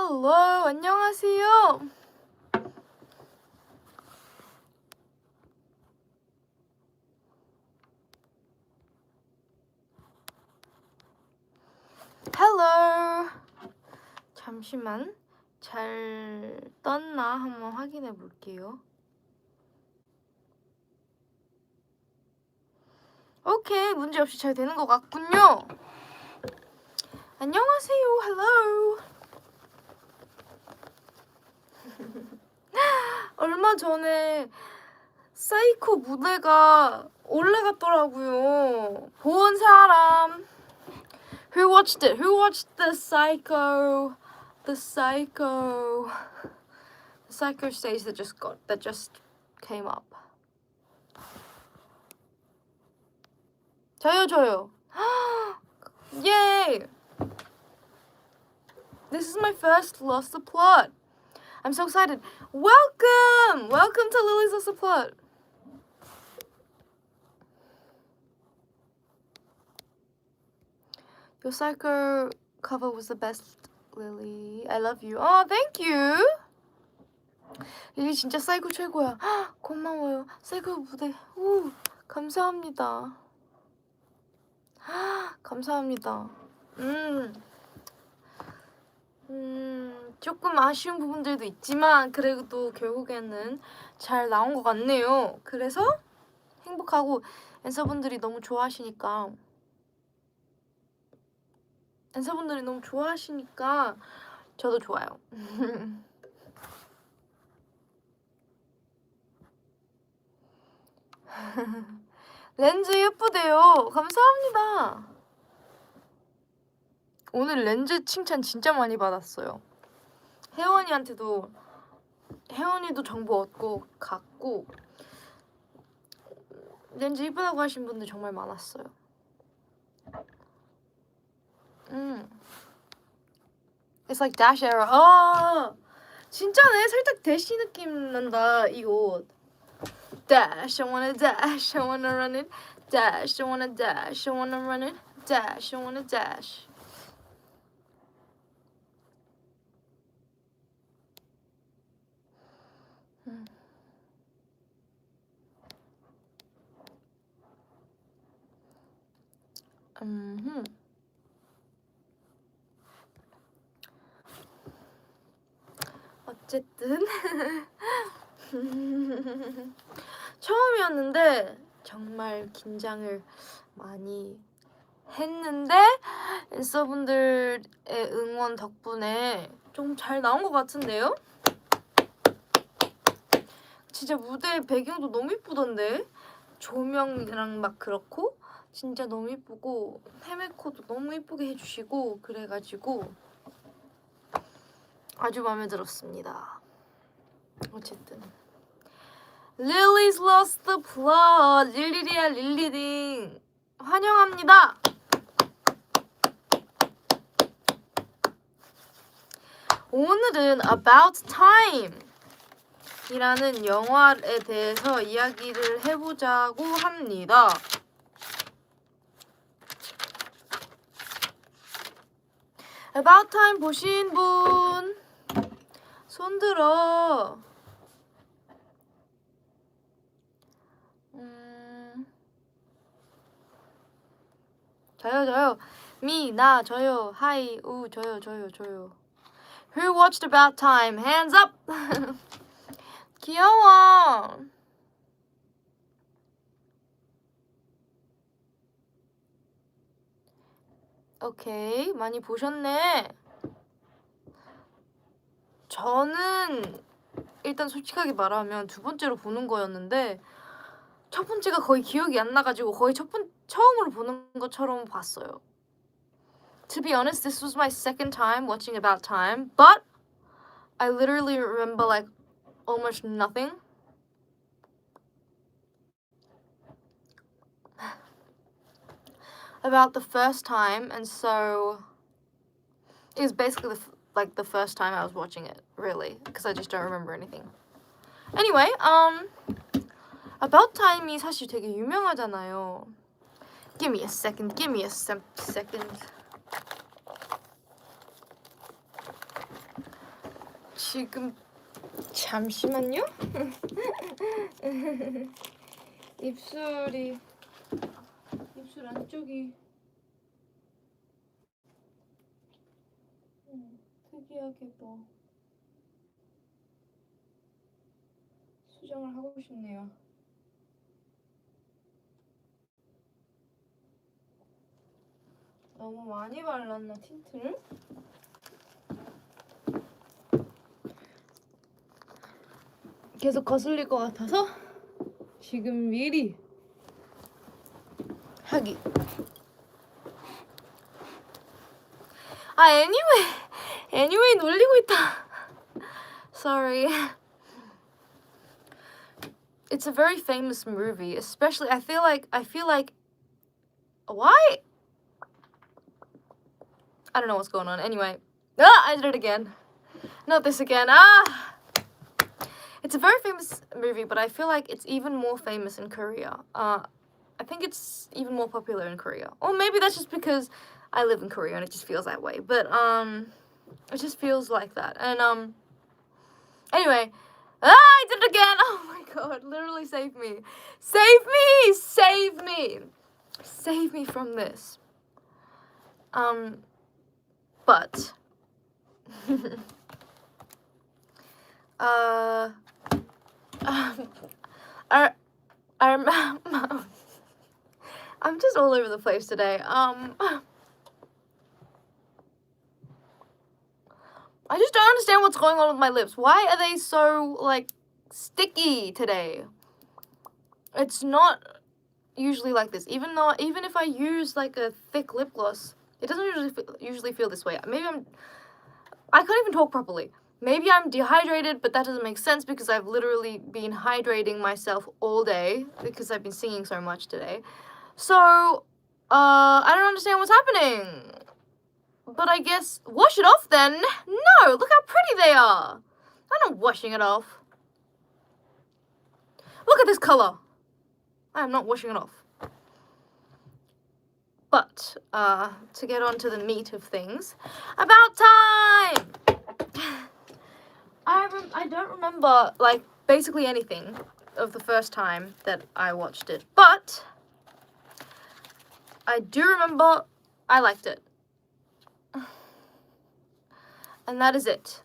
Hello, 안녕하세요. Hello. 잠시만. 잘 떴나 한번 확인해 볼게요. 오케이, 문제 없이 잘 되는 것 같군요. 안녕하세요. Hello. 얼마 전에 사이코 무대가 올라갔더라고요. 본 사람. Who watched it? Who watched the Psycho? The Psycho stage that just came up. 저요. Yay! This is my first Lost the Plot. I'm so excited. Welcome to Lily's Lost the Plot. Your Psycho cover was the best, Lily. I love you. Oh, thank you. 릴리 진짜 사이코 최고야. 고마워요. 사이코 무대. 우, 감사합니다. 감사합니다. 조금 아쉬운 부분들도 있지만 그래도 결국에는 잘 나온 것 같네요. 그래서 행복하고 앤서분들이 너무 좋아하시니까 저도 좋아요. 렌즈 예쁘대요. 감사합니다. 오늘 렌즈 칭찬 진짜 많이 받았어요. 혜원이도 정보 얻고 갔고 렌즈 예쁘다고 하신 분들 정말 많았어요. It's like Dash era. 진짜네. 살짝 대시 느낌 난다 이 옷. Dash, I wanna dash, I wanna run it. Dash, I wanna dash, I wanna run it. Dash, I wanna dash. 어쨌든 처음이었는데 정말 긴장을 많이 했는데 앤서분들의 응원 덕분에 좀 잘 나온 것 같은데요? 진짜 무대 배경도 너무 이쁘던데? 조명이랑 막 그렇고 진짜 너무 이쁘고 헤메코도 너무 이쁘게 해주시고 그래가지고 아주 마음에 들었습니다. 어쨌든 Lily's Lost the Plot. 릴리리야 릴리딩 환영합니다. 오늘은 About Time 이라는 영화에 대해서 이야기를 해보자고 합니다. About Time 보신 분 손들어. 저요. 나, 저요. 하이, 저요. Who watched About Time? Hands up! 귀여워. 오케이, 많이 보셨네. 저는 일단 솔직하게 말하면 두 번째로 보는 거였는데 첫 번째가 거의 기억이 안 나가지고 거의 처음으로 보는 것처럼 봤어요. To be honest, this was my second time watching About Time, but I literally remember like almost nothing. About the first time, and so it was basically the first time I was watching it, really, because I just don't remember anything. Anyway, About Time이 사실 되게 유명하잖아요. Give me a second. 지금 잠시만요. 입술 안쪽이 특이하게 뭐 수정을 하고 싶네요. 너무 많이 발랐나 틴트를? 계속 거슬릴 것 같아서 지금 미리 하기. 아, anyway 놀리고 있다. Sorry. It's a very famous movie, especially I feel like why? I don't know what's going on. Anyway, I did it again. Not this again. It's a very famous movie, but I feel like it's even more famous in Korea. I think it's even more popular in Korea. Or maybe that's just because I live in Korea and it just feels that way. But it just feels like that. And anyway, I did it again. Oh my god, literally save me. Save me! Save me! Save me from this. But I'm just all over the place today. I just don't understand what's going on with my lips. Why are they so, like, sticky today? It's not usually like this. Even if I use, like, a thick lip gloss, it doesn't usually feel this way. Maybe I can't even talk properly. Maybe I'm dehydrated, but that doesn't make sense because I've literally been hydrating myself all day because I've been singing so much today. So, I don't understand what's happening. But I guess wash it off then. No, look how pretty they are. I'm not washing it off. Look at this color. I am not washing it off. But, to get on to the meat of things, about time! I don't remember, like, basically anything of the first time that I watched it. But I do remember I liked it. And that is it.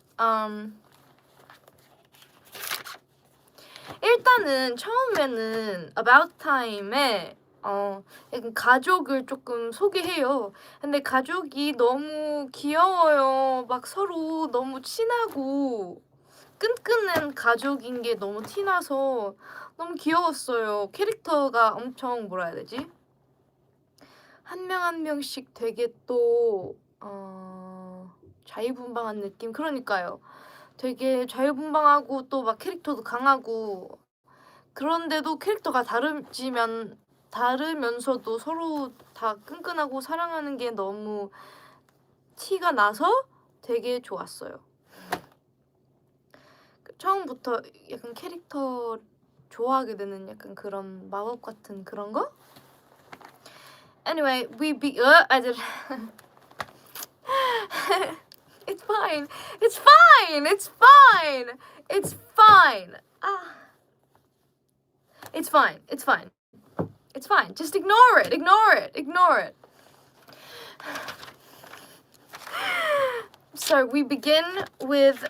일단은 처음에는 About Time에 약간 가족을 조금 소개해요. 근데 가족이 너무 귀여워요. 막 서로 너무 친하고 끈끈한 가족인 게 너무 티나서 너무 귀여웠어요. 캐릭터가 엄청 뭐라 해야 되지? 한 명 한 명씩 되게 또 자유분방한 느낌? 그러니까요. 되게 자유분방하고 또 막 캐릭터도 강하고 그런데도 캐릭터가 다르면서도 서로 다 끈끈하고 사랑하는 게 너무 티가 나서 되게 좋았어요. 처음부터 약간 캐릭터 좋아하게 되는 약간 그런 마법 같은 그런 거? Anyway, I did. It's fine. It's fine. It's fine. It's fine. It's fine. It's fine. It's fine. Just ignore it. Ignore it. Ignore it. So we begin with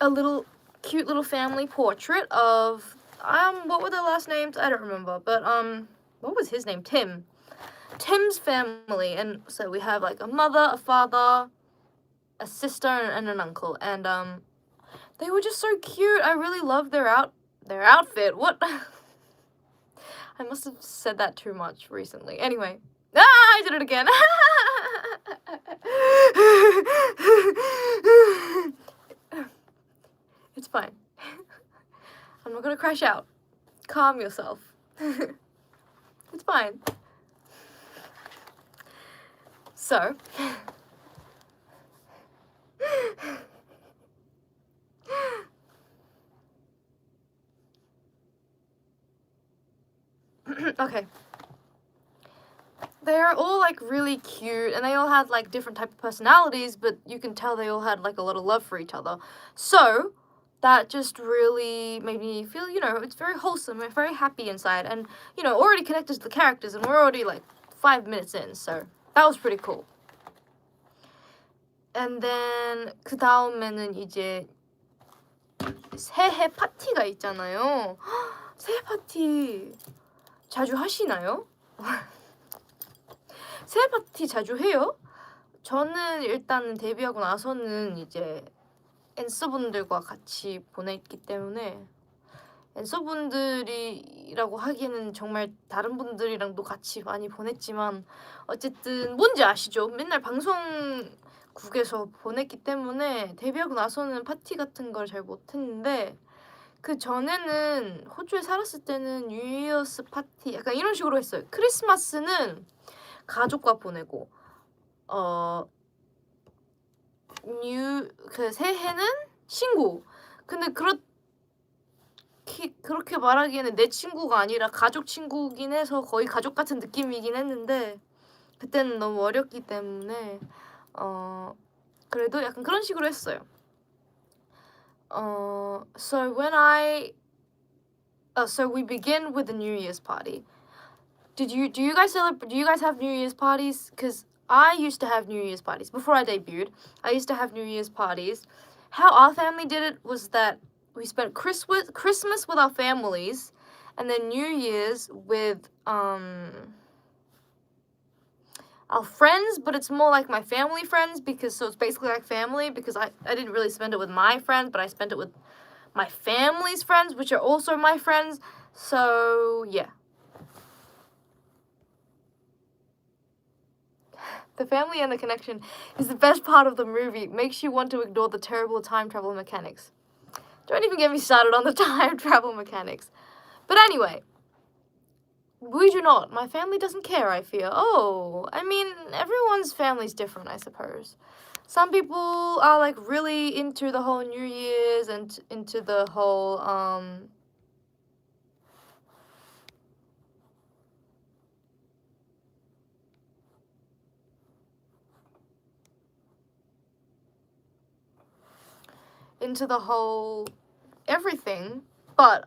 a cute little family portrait of what were their last names? I don't remember. But what was his name? Tim's family. And so we have like a mother, a father, a sister, and an uncle. And they were just so cute. I really loved their outfit. What? I must have said that too much recently. Anyway. I did it again. It's fine. I'm not gonna crash out. Calm yourself. It's fine. So. Okay. They're all like like really cute, and they all had like different type of personalities, but you can tell they all had like a lot of love for each other. So that just really made me feel, you know, it's very wholesome and very happy inside, and you know, already connected to the characters, and we're already like 5 minutes in, so that was pretty cool. And then 그 다음에는 이제 새해 파티가 있잖아요. 새해 파티 자주 하시나요? 새해 파티 자주 해요? 저는 일단 데뷔하고 나서는 이제 앤서분들과 같이 보냈기 때문에, 앤서분들이라고 하기에는 정말 다른 분들이랑도 같이 많이 보냈지만 어쨌든 뭔지 아시죠? 맨날 방송국에서 보냈기 때문에 데뷔하고 나서는 파티 같은 걸 잘 못했는데, 그 전에는 호주에 살았을 때는 뉴이어스 파티 약간 이런 식으로 했어요. 크리스마스는 가족과 보내고 그 새해는 친구. 근데 그렇게 말하기에는 내 친구가 아니라 가족 친구긴 해서 거의 가족 같은 느낌이긴 했는데, 그때는 너무 어렸기 때문에 그래도 약간 그런 식으로 했어요. So we begin with the New Year's party. Do you guys have New Year's parties? Because I used to have New Year's parties before I debuted. I used to have New Year's parties. How our family did it was that we spent Christmas with our families, and then New Year's with our friends, but it's more like my family friends, because so it's basically like family, because I didn't really spend it with my friends, but I spent it with my family's friends, which are also my friends. So yeah. The family and the connection is the best part of the movie. It makes you want to ignore the terrible time travel mechanics. Don't even get me started on the time travel mechanics. But anyway, we do not. My family doesn't care, I feel. I mean, everyone's family's different, I suppose. Some people are like really into the whole New Year's and into the whole everything, but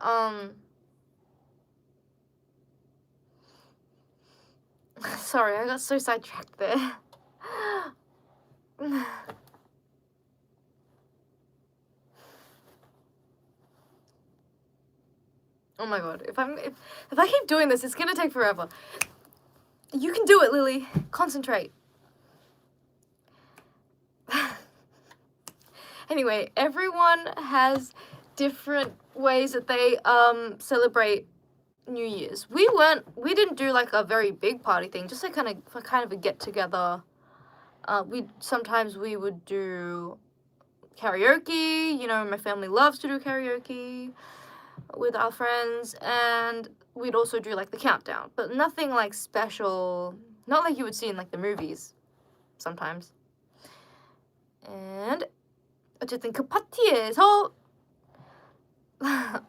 sorry, I got so sidetracked there. Oh my god, if I keep doing this, it's gonna take forever. You can do it, Lily. Concentrate. Anyway, everyone has different ways that they celebrate New Year's. We didn't do like a very big party thing, just like kind of a get together. Sometimes we would do karaoke. You know, my family loves to do karaoke with our friends, and we'd also do like the countdown, but nothing like special, not like you would see in like the movies sometimes. And 어쨌든 그 파티에서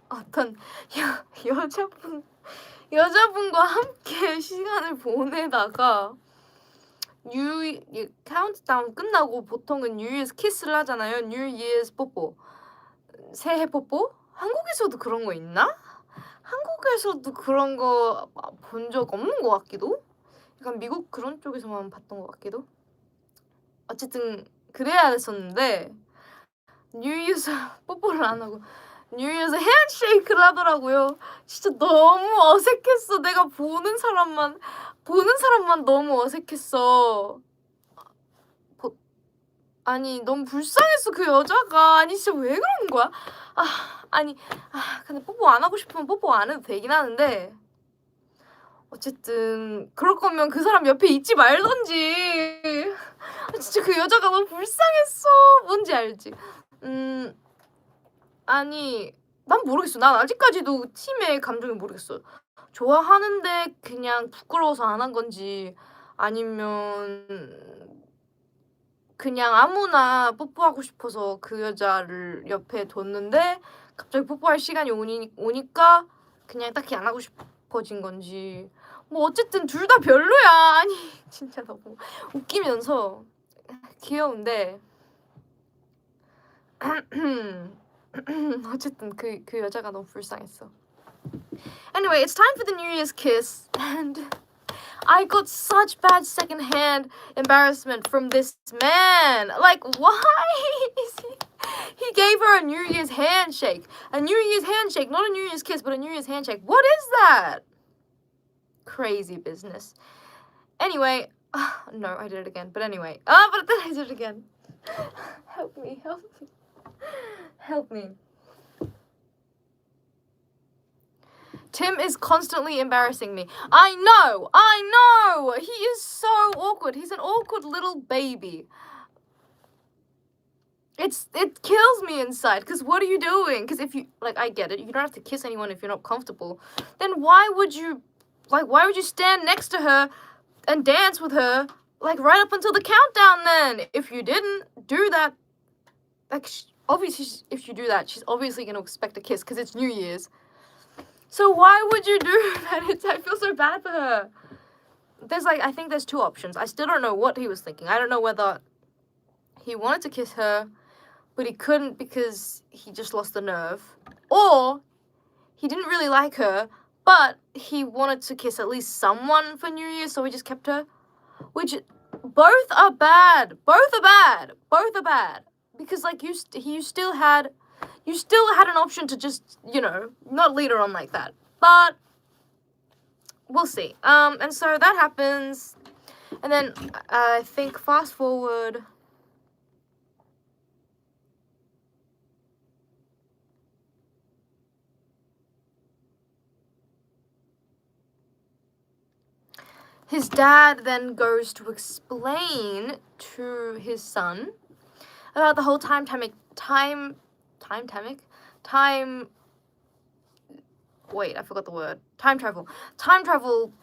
어떤 여자분과 함께 시간을 보내다가 카운트다운 끝나고 보통은 뉴이어스 키스를 하잖아요. 뉴이어스 뽀뽀, 새해 뽀뽀? 한국에서도 그런 거 있나? 한국에서도 그런 거 본 적 없는 것 같기도? 약간 미국 그런 쪽에서만 봤던 것 같기도? 어쨌든 그래야 됐었는데 뉴이어스 뽀뽀를 안 하고 뉴이어스 핸드쉐이크를 하더라고요. 진짜 너무 어색했어. 내가 보는 사람만 너무 어색했어. 아니 너무 불쌍했어, 그 여자가. 아니 진짜 왜 그러는 거야? 근데 뽀뽀 안 하고 싶으면 뽀뽀 안 해도 되긴 하는데, 어쨌든 그럴 거면 그 사람 옆에 있지 말던지. 진짜 그 여자가 너무 불쌍했어. 뭔지 알지? 아니 난 모르겠어. 난 아직까지도 팀의 감정이 모르겠어. 좋아하는데 그냥 부끄러워서 안 한 건지, 아니면 그냥 아무나 뽀뽀하고 싶어서 그 여자를 옆에 뒀는데 갑자기 뽀뽀할 시간이 오니까 그냥 딱히 안 하고 싶어진 건지 뭐 어쨌든 둘 다 별로야. 아니 진짜 너무 웃기면서 귀여운데 어쨌든 그 여자가 너무 불쌍했어. Anyway, it's time for the New Year's kiss, and I got such bad secondhand embarrassment from this man. Like, why is he gave her a New Year's handshake. A New Year's handshake, not a New Year's kiss, but a New Year's handshake. What is that? Crazy business. Anyway, no, I did it again. But anyway, but then I did it again. Help me, help me. Help me. Tim is constantly embarrassing me. I know! He is so awkward. He's an awkward little baby. It kills me inside, because what are you doing? Because if you, like, I get it, you don't have to kiss anyone if you're not comfortable. Then why would you stand next to her and dance with her, like, right up until the countdown then? If you didn't do that, like, obviously, if you do that, she's obviously going to expect a kiss, because it's New Year's. So why would you do that? I feel so bad for her. I think there's two options. I still don't know what he was thinking. I don't know whether he wanted to kiss her, but he couldn't because he just lost the nerve. Or he didn't really like her, but he wanted to kiss at least someone for New Year's, so he just kept her. Which, both are bad. Both are bad. Because, like, you still had an option to just, not lead her on like that. But we'll see. And so that happens. And then I think fast forward. His dad then goes to explain to his son about the whole time travel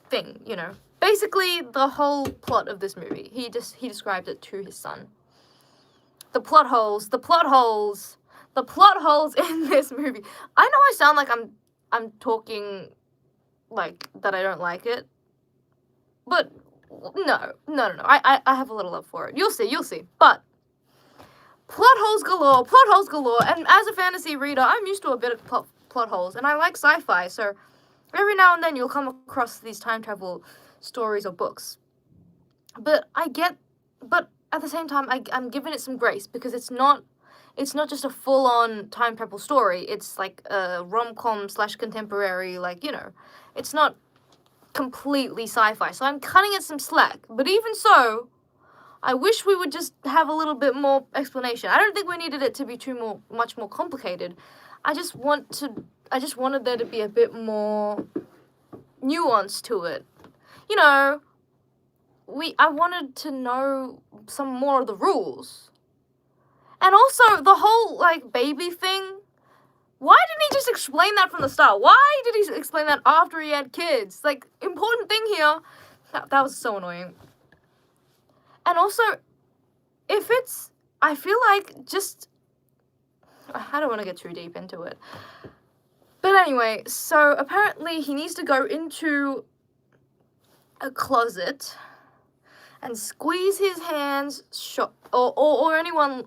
thing, Basically, the whole plot of this movie. He described it to his son. The plot holes in this movie. I know I sound like I'm talking like that I don't like it. But no. I have a little love for it. You'll see. But plot holes galore. And as a fantasy reader, I'm used to a bit of plot holes, and I like sci-fi, so every now and then you'll come across these time travel stories or books. But at the same time, I'm giving it some grace, because it's not just a full-on time travel story. It's like a rom-com / contemporary, it's not completely sci-fi. So I'm cutting it some slack. But even so, I wish we would just have a little bit more explanation. I don't think we needed it to be much more complicated. I just wanted there to be a bit more nuance to it. I wanted to know some more of the rules. And also, the whole, baby thing, why didn't he just explain that from the start? Why did he explain that after he had kids? Important thing here. That was so annoying. And also, I feel like I don't want to get too deep into it. But anyway, so apparently he needs to go into a closet and squeeze his hands or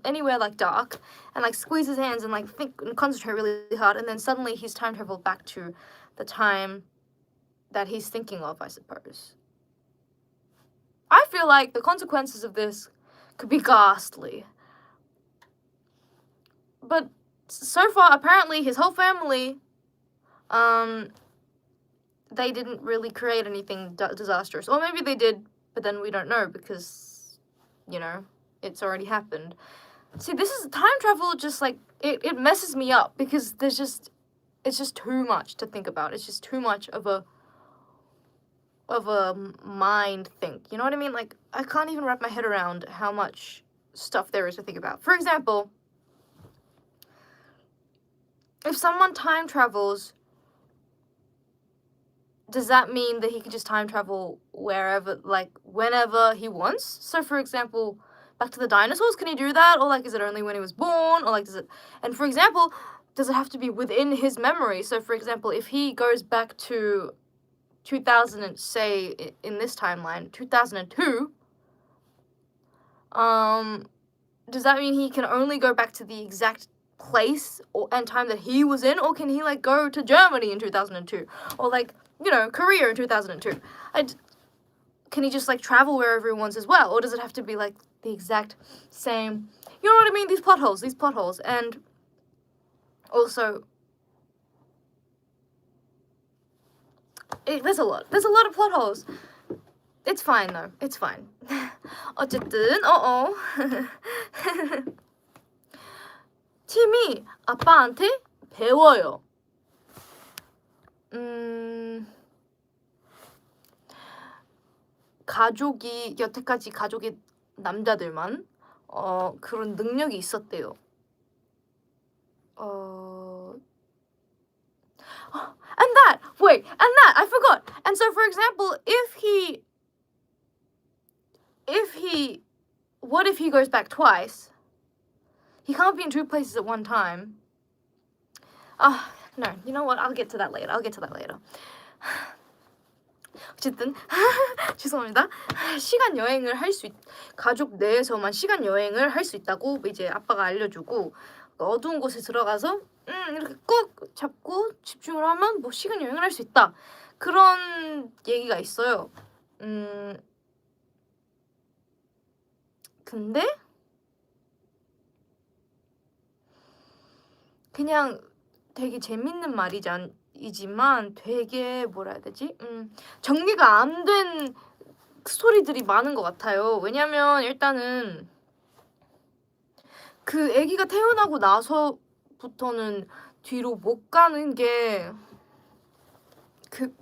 anywhere dark, and squeeze his hands and think and concentrate really hard, and then suddenly he's time traveled back to the time that he's thinking of, I suppose. I feel like the consequences of this could be ghastly. But so far, apparently, his whole family, they didn't really create anything disastrous. Or maybe they did, but then we don't know because, it's already happened. See, this is time travel, just it messes me up because it's just too much to think about. It's just too much of a mind think. You know what I mean? I can't even wrap my head around how much stuff there is to think about. For example, if someone time travels, does that mean that he can just time travel wherever, whenever he wants? So, for example, back to the dinosaurs, can he do that? Or, is it only when he was born? Or, does it... And, for example, does it have to be within his memory? So, for example, if he goes back to 2000 and say in this timeline 2002, does that mean he can only go back to the exact place and time that he was in, or can he like go to Germany in 2002, or like, you know, Korea in 2002? Can he just like travel wherever he wants as well, or does it have to be like the exact same? You know what I mean? These plot holes, and also there's a lot of plot holes. It's fine though. It's fine. 어쨌든 팀이 아빠한테 배워요. 가족이 여태까지 가족의 남자들만 그런 능력이 있었대요. and that I forgot. And so for example, what if he goes back twice? He can't be in two places at one time. No, you know what? I'll get to that later. 어쨌든 죄송합니다. 시간 여행을 가족 내에서만 시간 여행을 할 수 있다고 이제 아빠가 알려주고, 어두운 곳에 들어가서 이렇게 꾹 잡고 집중을 하면 뭐 시간 여행을 할 수 있다, 그런 얘기가 있어요. 근데 그냥 되게 재밌는 말이지만 되게 뭐라 해야 되지? 정리가 안 된 스토리들이 많은 것 같아요. 왜냐면 일단은 그 아기가 태어나고 나서부터는 뒤로 못 가는 게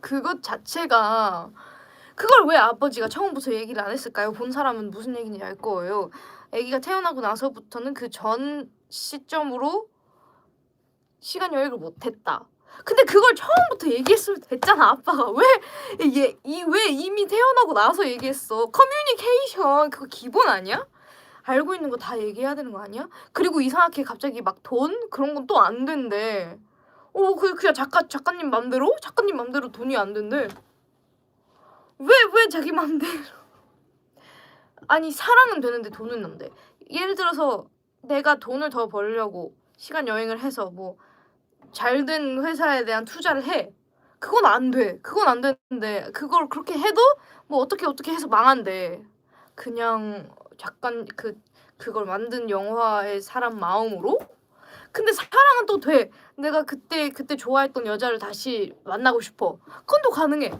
그것 자체가, 그걸 왜 아버지가 처음부터 얘기를 안 했을까요? 본 사람은 무슨 얘기인지 알 거예요. 아기가 태어나고 나서부터는 그 전 시점으로 시간 여행을 못했다. 근데 그걸 처음부터 얘기했으면 됐잖아. 아빠가 왜 이미 태어나고 나서 얘기했어? 커뮤니케이션 그거 기본 아니야? 알고 있는 거 다 얘기해야 되는 거 아니야? 그리고 이상하게 갑자기 막 돈 그런 건 또 안 된대. 그냥 작가님 맘대로 돈이 안 된대. 왜 자기 맘대로? 아니 사랑은 되는데 돈은 안 돼. 예를 들어서 내가 돈을 더 벌려고 시간 여행을 해서 뭐 잘된 회사에 대한 투자를 해. 그건 안 돼. 그건 안 되는데 그걸 그렇게 해도 뭐 어떻게 해서 망한대. 그냥 약간 그걸 만든 영화의 사람 마음으로. 근데 사랑은 또 돼. 내가 그때 좋아했던 여자를 다시 만나고 싶어. 그건 또 가능해.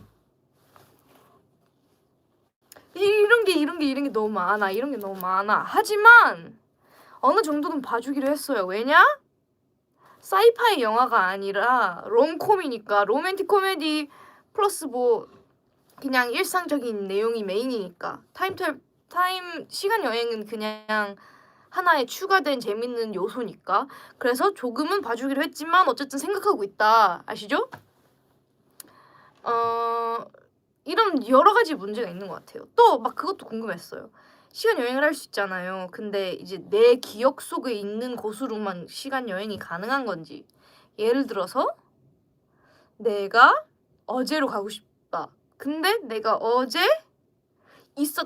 이런 게 너무 많아. 이런 게 너무 많아. 하지만 어느 정도는 봐주기로 했어요. 왜냐? 사이파이 영화가 아니라 롬콤이니까, 로맨틱 코미디 플러스 뭐 그냥 일상적인 내용이 메인이니까. 시간 여행은 그냥 하나의 추가된 재밌는 요소니까. 그래서 조금은 봐주기로 했지만 어쨌든 생각하고 있다. 아시죠? 이런 여러 가지 문제가 있는 것 같아요. 또 막 그것도 궁금했어요. 시간 여행을 할 수 있잖아요. 근데 이제 내 기억 속에 있는 곳으로만 시간 여행이 가능한 건지. 예를 들어서 내가 어제로 가고 싶다. 근데 내가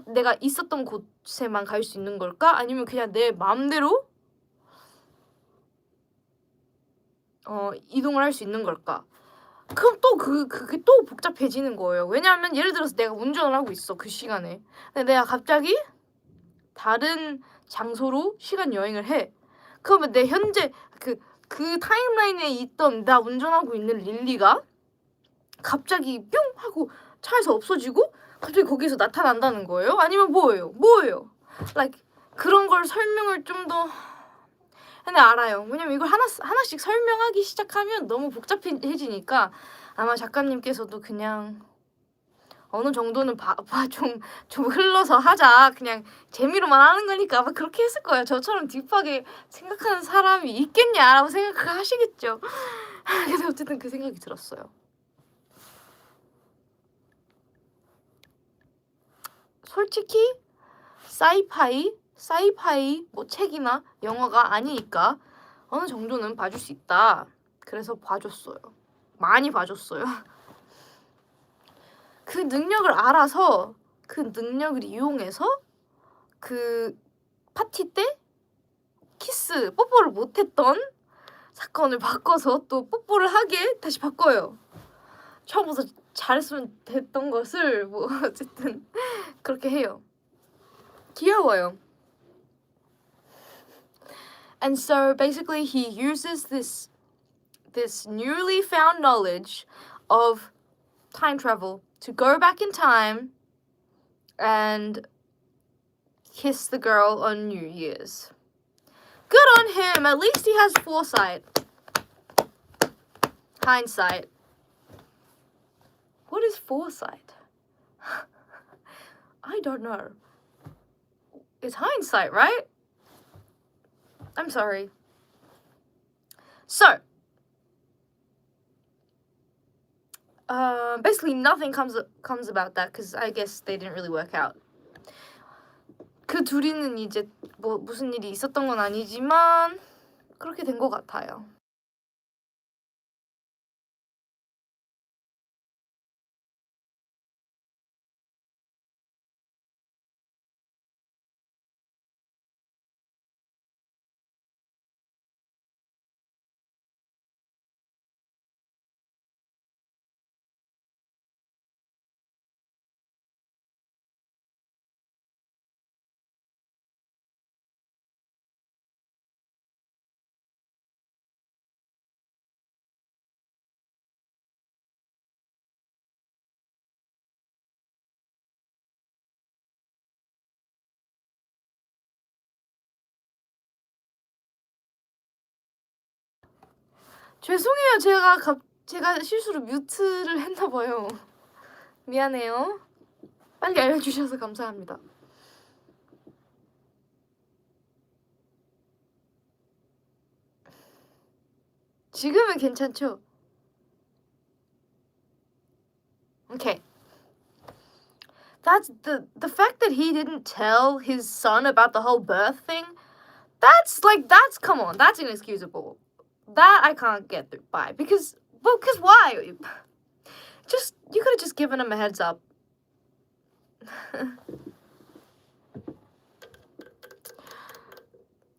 내가 있었던 곳에만 갈 수 있는 걸까? 아니면 그냥 내 마음대로 이동을 할 수 있는 걸까? 그럼 또 그게 또 복잡해지는 거예요. 왜냐하면 예를 들어서 내가 운전을 하고 있어, 그 시간에. 근데 내가 갑자기 다른 장소로 시간 여행을 해. 그러면 내 현재 그 타임라인에 있던 나 운전하고 있는 릴리가 갑자기 뿅 하고 차에서 없어지고 갑자기 거기서 나타난다는 거예요? 아니면 뭐예요? like 그런 걸 설명을 좀 더. 근데 알아요. 왜냐면 이걸 하나씩 설명하기 시작하면 너무 복잡해지니까 아마 작가님께서도 그냥 어느 정도는 좀 흘러서 하자. 그냥 재미로만 하는 거니까 아마 그렇게 했을 거예요. 저처럼 딥하게 생각하는 사람이 있겠냐라고 생각을 하시겠죠. 근데 어쨌든 그 생각이 들었어요. 솔직히 사이파이 뭐 책이나 영화가 아니니까 어느 정도는 봐줄 수 있다. 그래서 봐줬어요. 많이 봐줬어요. 그 능력을 알아서 그 능력을 이용해서 그 파티 때 뽀뽀를 못했던 사건을 바꿔서 또 뽀뽀를 하게 다시 바꿔요. 처음부터 잘했으면 됐던 것을 뭐 어쨌든 그렇게 해요. 귀여워요. And so basically he uses this newly found knowledge of time travel to go back in time and kiss the girl on New Year's. Good on him. At least he has foresight. Hindsight. What is foresight? I don't know. It's hindsight, right? I'm sorry. So, basically nothing comes about that because I guess they didn't really work out. 그 둘이는 이제 뭐 무슨 일이 있었던 건 아니지만 그렇게 된 것 같아요. 죄송해요. 제가 실수로 뮤트를 했나 봐요. 미안해요. 빨리 알려주셔서 감사합니다. 지금은 괜찮죠? Okay. That's the fact that he didn't tell his son about the whole birth thing. That's come on. That's inexcusable. That I can't get through by because why? You could have just given him a heads up.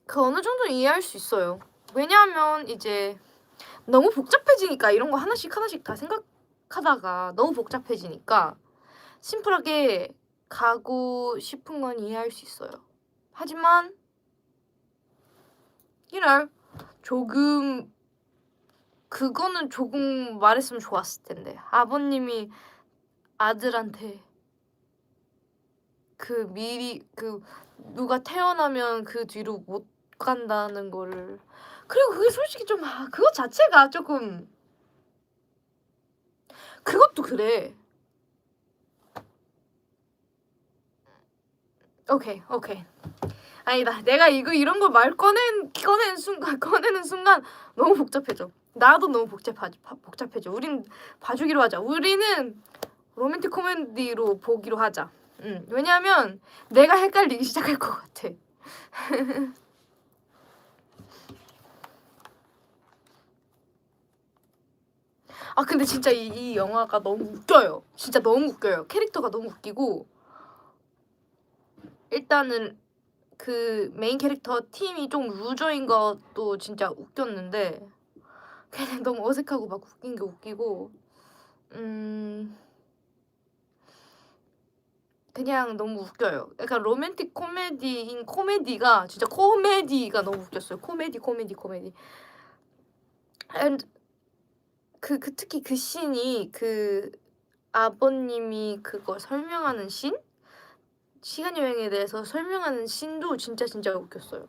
그 어느 정도 이해할 수 있어요. 왜냐하면 이제 너무 복잡해지니까 이런 거 하나씩 다 생각하다가 너무 복잡해지니까 심플하게 가고 싶은 건 이해할 수 있어요. 하지만 그거는 조금 말했으면 좋았을 텐데. 아버님이 아들한테 누가 태어나면 그 뒤로 못 간다는 거를. 그리고 그게 솔직히 좀 그거 자체가 조금 그것도 그래. 오케이. 아니다. 내가 이런 거 꺼내는 순간 너무 복잡해져. 나도 너무 복잡해져. 우린 봐주기로 하자. 우리는 로맨틱 코미디로 보기로 하자. 왜냐면 내가 헷갈리기 시작할 것 같아. 근데 진짜 이 영화가 너무 웃겨요. 진짜 너무 웃겨요. 캐릭터가 너무 웃기고 일단은 그 메인 캐릭터 팀이 좀 루저인 것도 진짜 웃겼는데 그냥 너무 어색하고 막 웃긴 게 웃기고 그냥 너무 웃겨요. 약간 로맨틱 코미디인 코미디가 진짜 코미디가 너무 웃겼어요. 코미디. And 특히 그 씬이 그 아버님이 그거 설명하는 씬? 시간 여행에 대해서 설명하는 씬도 진짜 웃겼어요.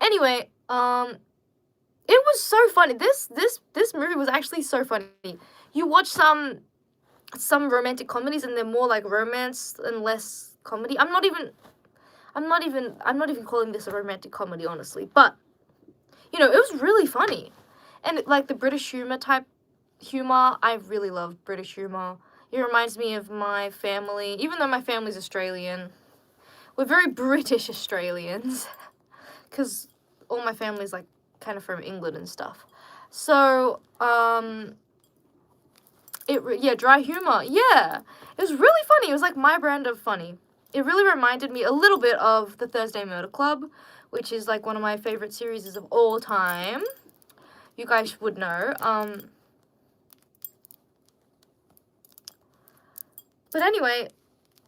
Anyway, it was so funny. This movie was actually so funny. You watch some romantic comedies and they're more like romance and less comedy. I'm not even calling this a romantic comedy, honestly. But it was really funny. And like the British humor, I really love British humor. It reminds me of my family, even though my family's Australian. We're very British Australians because all my family's like kind of from England and stuff. So dry humor. Yeah, it was really funny. It was like my brand of funny. It really reminded me a little bit of the Thursday Murder Club, which is like one of my favorite series of all time. You guys would know. But anyway,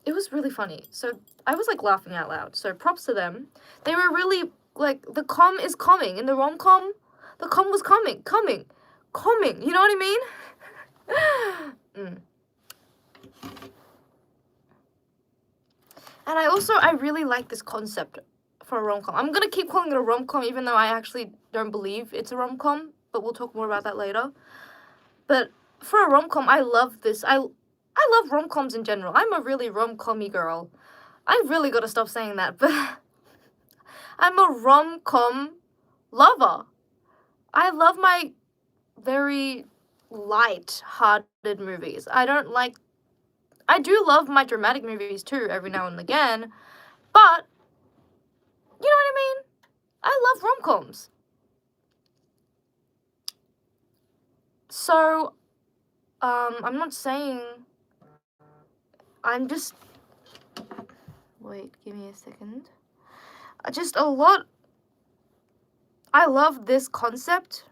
it was really funny. So I was like laughing out loud. So props to them. They were really like, the com is coming in the rom-com. The com was coming. You know what I mean? And I really like this concept for a rom-com. I'm gonna keep calling it a rom-com even though I actually don't believe it's a rom-com, but we'll talk more about that later. But for a rom-com, I love this. I love rom-coms in general. I'm a really rom-com-y girl. I really gotta stop saying that, but I'm a rom-com lover. I love my very light-hearted movies. I do love my dramatic movies too every now and again, but you know what I mean? I love rom-coms. So, I'm not saying, I'm just, wait, give me a second. Just a lot, I love this concept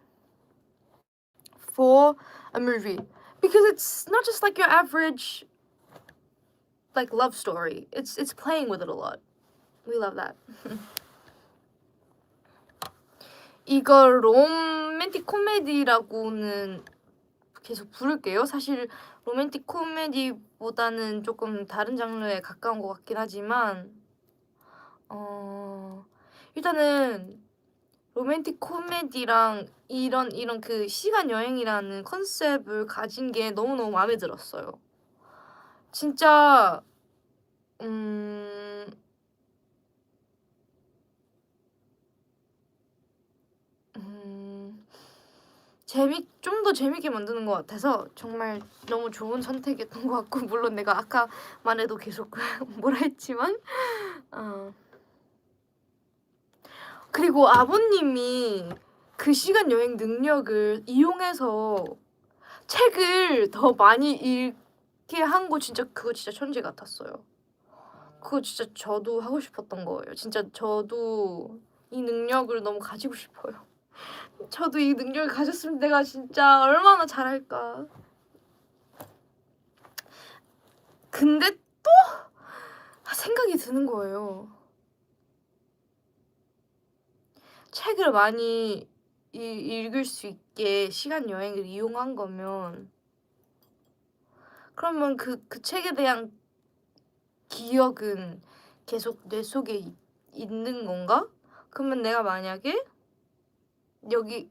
for a movie because it's not just like your average like love story. It's playing with it a lot. We love that. 이거 로맨틱 코미디라고는 계속 부를게요. 사실 로맨틱 코미디보다는 조금 다른 장르에 가까운 것 같긴 하지만 일단은 로맨틱 코미디랑 이런 그 시간 여행이라는 컨셉을 가진 게 너무너무 마음에 들었어요. 진짜 좀 더 재밌게 만드는 것 같아서 정말 너무 좋은 선택이었던 것 같고, 물론 내가 아까만 해도 계속 뭐라 했지만 그리고 아버님이 그 시간 여행 능력을 이용해서 책을 더 많이 읽게 한 거 진짜 그거 진짜 천재 같았어요. 그거 진짜 저도 하고 싶었던 거예요. 진짜 저도 이 능력을 너무 가지고 싶어요. 저도 이 능력을 가졌으면 내가 진짜 얼마나 잘할까. 근데 또 생각이 드는 거예요. 책을 많이 읽을 수 있게 시간 여행을 이용한 거면 그러면 그 책에 대한 기억은 계속 뇌 속에 있는 건가? 그러면 내가 만약에 여기에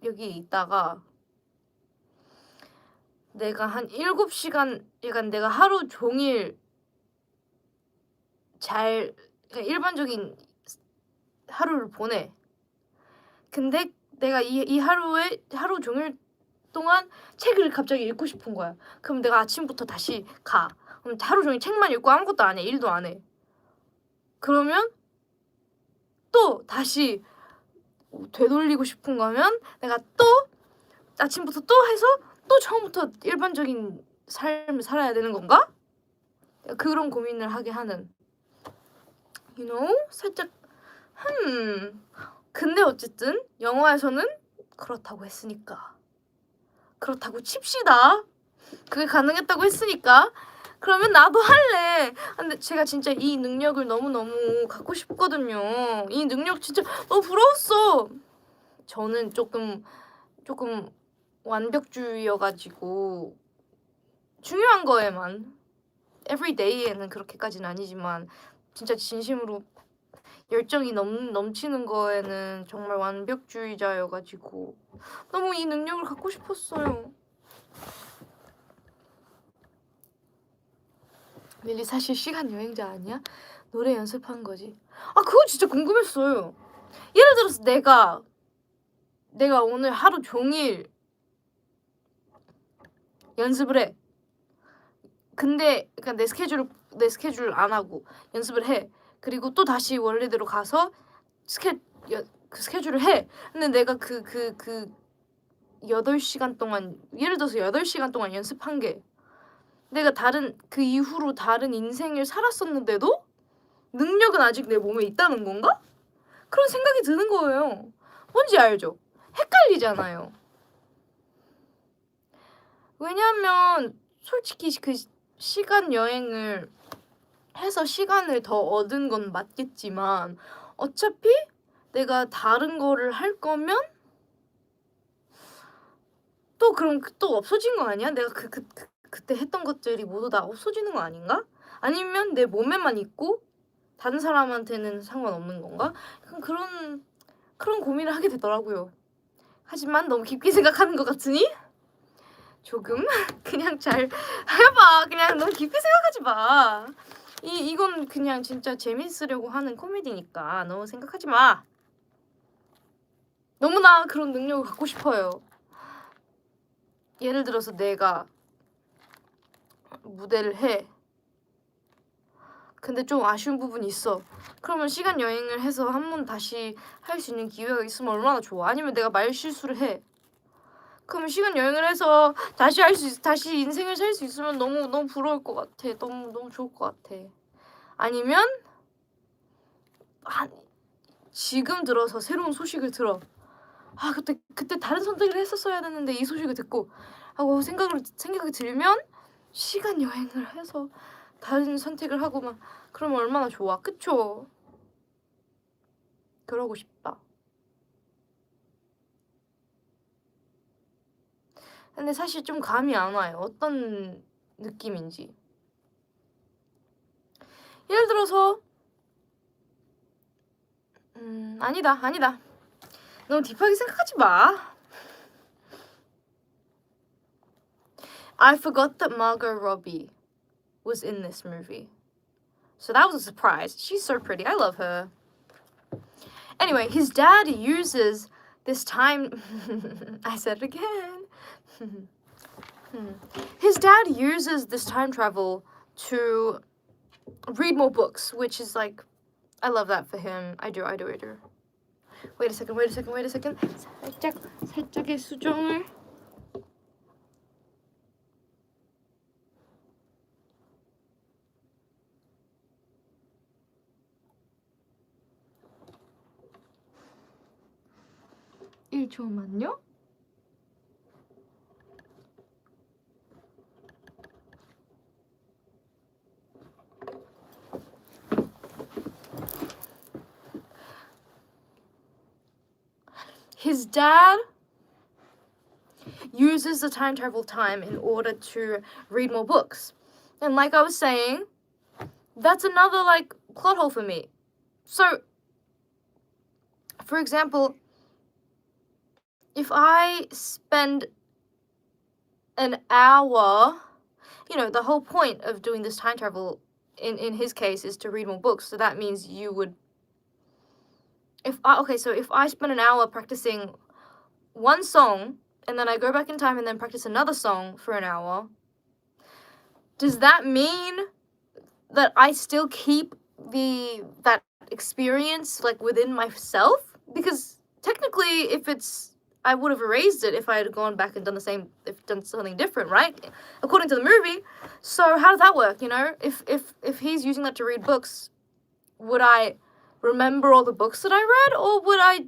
있다가 내가 한 7시간, 약간 내가 하루 종일 그러니까 일반적인 하루를 보내. 근데 내가 이 하루 종일 동안 책을 갑자기 읽고 싶은 거야. 그럼 내가 아침부터 다시 가. 그럼 하루 종일 책만 읽고 아무것도 안 해. 일도 안 해. 그러면 또 다시 되돌리고 싶은 거면 내가 또 아침부터 또 해서 또 처음부터 일반적인 삶을 살아야 되는 건가? 그런 고민을 하게 하는, you know? 살짝 근데 어쨌든 영화에서는 그렇다고 했으니까, 그렇다고 칩시다. 그게 가능했다고 했으니까 그러면 나도 할래. 근데 제가 진짜 이 능력을 너무너무 갖고 싶거든요. 이 능력 진짜 너무 부러웠어. 저는 조금 완벽주의여가지고 중요한 거에만, everyday에는 그렇게까지는 아니지만 진짜 진심으로 열정이 넘치는 거에는 정말 완벽주의자여가지고 너무 이 능력을 갖고 싶었어요. 릴리 사실 시간 여행자 아니야? 노래 연습한 거지. 그거 진짜 궁금했어요. 예를 들어서 내가 오늘 하루 종일 연습을 해. 근데 그러니까 내 스케줄 안 하고 연습을 해. 그리고 또 다시 원래대로 가서 그 스케줄을 해. 근데 내가 그 8시간 동안 예를 들어서 8시간 동안 연습한 게 내가 그 이후로 다른 인생을 살았었는데도 능력은 아직 내 몸에 있다는 건가? 그런 생각이 드는 거예요. 뭔지 알죠? 헷갈리잖아요. 왜냐하면 솔직히 그 시간 여행을 해서 시간을 더 얻은 건 맞겠지만 어차피 내가 다른 거를 할 거면 또 그럼 또 없어진 거 아니야? 내가 그때 했던 것들이 모두 다 없어지는 거 아닌가? 아니면 내 몸에만 있고 다른 사람한테는 상관없는 건가? 약간 그런 고민을 하게 되더라고요. 하지만 너무 깊게 생각하는 것 같으니 조금 그냥 잘 해봐. 그냥 너무 깊게 생각하지 마. 이건 그냥 진짜 재밌으려고 하는 코미디니까 너무 생각하지 마. 너무나 그런 능력을 갖고 싶어요. 예를 들어서 내가 무대를 해. 근데 좀 아쉬운 부분이 있어. 그러면 시간 여행을 해서 한 번 다시 할 수 있는 기회가 있으면 얼마나 좋아. 아니면 내가 말 실수를 해. 그럼 시간 여행을 해서 다시 인생을 살 수 있으면 너무 부러울 것 같아. 너무 좋을 것 같아. 아니면 지금 들어서 새로운 소식을 들어. 그때 다른 선택을 했었어야 됐는데 이 소식을 듣고 하고 생각이 들면 시간 여행을 해서 다른 선택을 하고 막 그러면 얼마나 좋아. 그쵸? 그러고 싶다. 근데 사실 좀 감이 안 와요. 어떤 느낌인지. 예를 들어서 아니다. 너무 딥하게 생각하지 마. I forgot that Margot Robbie was in this movie. So that was a surprise. She's so pretty. I love her. Anyway, his dad uses this time... I said it again. His dad uses this time travel to read more books, which is like... I love that for him. I do. Wait a second. 살짝의 수정을... (1초만요) His dad uses the time travel time in order to read more books. And like I was saying, that's another like plot hole for me. So, for example, if I spend an hour, the whole point of doing this time travel in his case is to read more books. So that means you would if I spend an hour practicing one song and then I go back in time and then practice another song for an hour, does that mean that I still keep that experience like within myself? Because technically, I would have erased it if I had gone back and done something different, right? According to the movie. So how does that work? If he's using that to read books, would I remember all the books that I read, or would I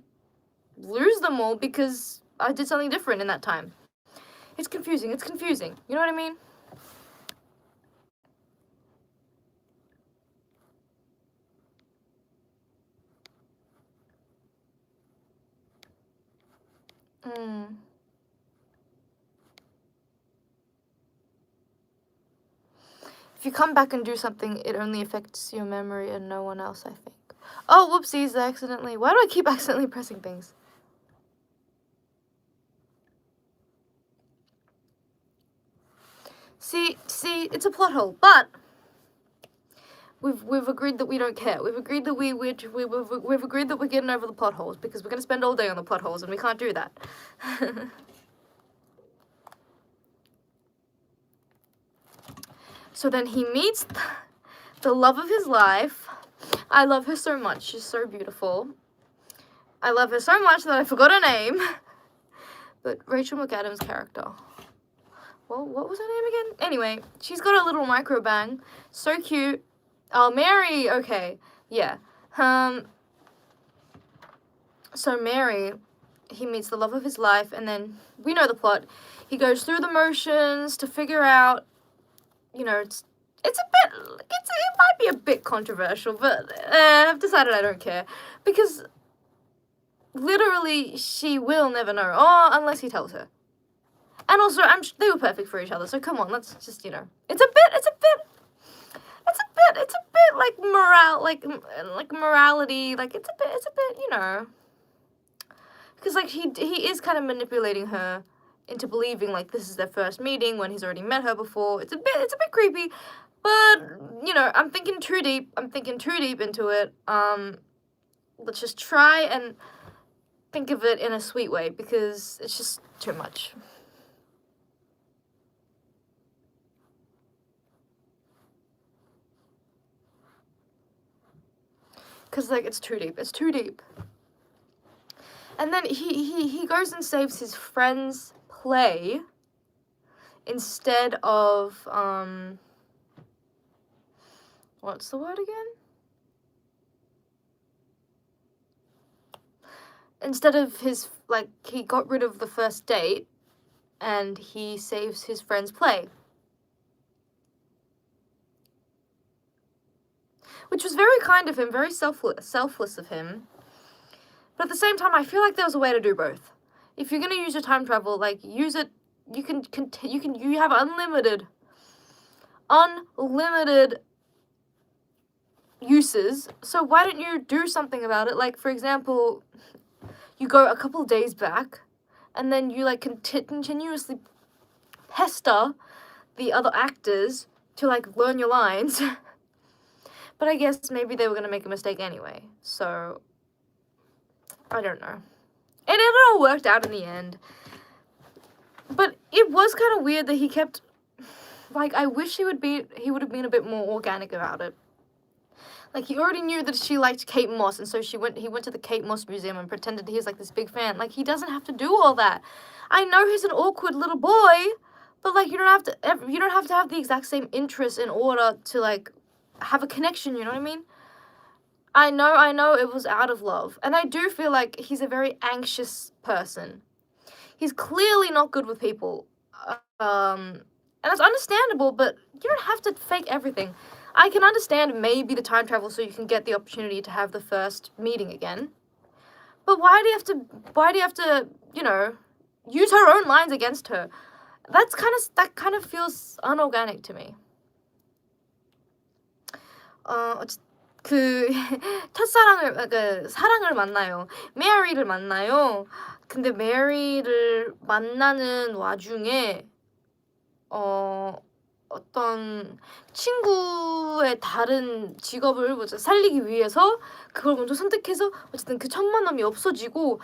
lose them all because I did something different in that time? It's confusing. You know what I mean? If you come back and do something, it only affects your memory and no one else, I think. Oh, whoopsies, accidentally. Why do I keep accidentally pressing things? See, it's a plot hole, but we've agreed that we don't care. We've agreed that we've agreed that we're getting over the plot holes because we're gonna spend all day on the plot holes and we can't do that. So then he meets the love of his life. I love her so much. She's so beautiful. I love her so much that I forgot her name. But Rachel McAdams' character. Well, what was her name again? Anyway, she's got a little micro bang. So cute. Oh, Mary. Okay. Yeah. So Mary, he meets the love of his life, and then we know the plot. He goes through the motions to figure out, you know, it might be a bit controversial, but I've decided I don't care, because literally she will never know, unless he tells her. And also, they were perfect for each other, so come on, let's just, you know, it's a bit like morality, like it's a bit, you know, because like he is kind of manipulating her into believing like this is their first meeting when he's already met her before. It's a bit creepy, but you know, I'm thinking too deep into it. Let's just try and think of it in a sweet way, because it's just too much. Because like it's too deep. And then he goes and saves his friend's play instead of what's the word again? Instead of his, like, he got rid of the first date and he saves his friend's play. Which was very kind of him, very selfless of him. But at the same time, I feel like there was a way to do both. If you're gonna use your time travel, like, use it. You have unlimited uses. So why don't you do something about it? Like, for example, you go a couple of days back, and then you like continuously pester the other actors to like learn your lines. But I guess maybe they were gonna make a mistake anyway. So I don't know. And it all worked out in the end. But it was kind of weird that he kept, like, I wish he would have been a bit more organic about it. Like, he already knew that she liked Kate Moss, and so he went to the Kate Moss Museum and pretended he was like this big fan. Like, he doesn't have to do all that. I know he's an awkward little boy, but like, you don't have to have the exact same interests in order to like have a connection, you know what I mean? I know it was out of love. And I do feel like he's a very anxious person. He's clearly not good with people. And that's understandable, but you don't have to fake everything. I can understand maybe the time travel so you can get the opportunity to have the first meeting again. But why do you have to, you know, use her own lines against her? That kind of feels unorganic to me. 사랑을 만나요. 메리를 만나요. 근데 메리를 만나는 와중에 어떤 친구의 다른 직업을 살리기 위해서 그걸 먼저 선택해서 어쨌든 그 첫 만남이 없어지고,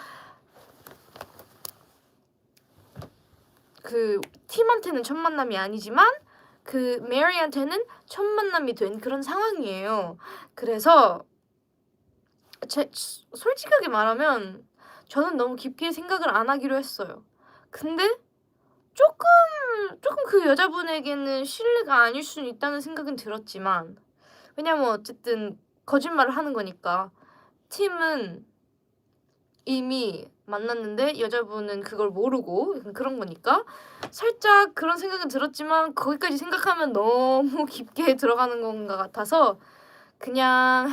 그 팀한테는 첫 만남이 아니지만 그 메리한테는 첫 만남이 된 그런 상황이에요. 그래서 솔직하게 말하면 저는 너무 깊게 생각을 안 하기로 했어요. 근데 조금 그 여자분에게는 신뢰가 아닐 수는 있다는 생각은 들었지만, 왜냐면 어쨌든 거짓말을 하는 거니까. 팀은 이미 만났는데 여자분은 그걸 모르고 그런 거니까 살짝 그런 생각은 들었지만, 거기까지 생각하면 너무 깊게 들어가는 건가 같아서 그냥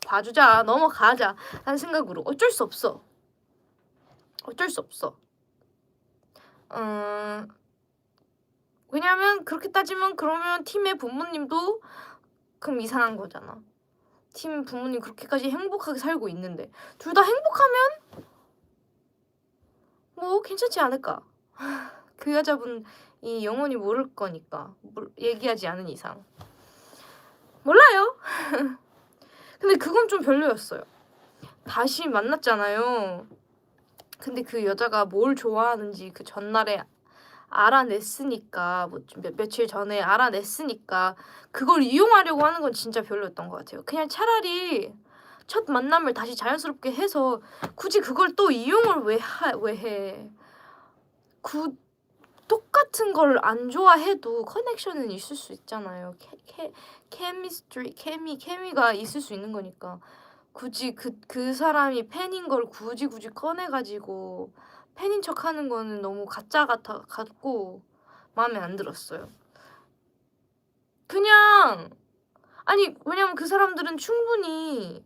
봐주자, 넘어가자 하는 생각으로. 어쩔 수 없어. 왜냐면 그렇게 따지면 그러면 팀의 부모님도 그럼 이상한 거잖아. 팀 부모님 그렇게까지 행복하게 살고 있는데 둘 다 행복하면 뭐 괜찮지 않을까. 그 여자분이 영원히 모를 거니까, 얘기하지 않은 이상. 몰라요. 근데 그건 좀 별로였어요. 다시 만났잖아요. 근데 그 여자가 뭘 좋아하는지 그 전날에 알아냈으니까, 뭐 며칠 전에 알아냈으니까 그걸 이용하려고 하는 건 진짜 별로였던 것 같아요. 그냥 차라리 첫 만남을 다시 자연스럽게 해서 굳이 그걸 또 이용을 왜 해. 똑같은 걸 안 좋아해도 커넥션은 있을 수 있잖아요. 케미가 있을 수 있는 거니까. 굳이 그 사람이 팬인 걸 굳이 꺼내 가지고 팬인 척하는 거는 너무 가짜 같고 마음에 안 들었어요. 그냥 아니 왜냐면 그 사람들은 충분히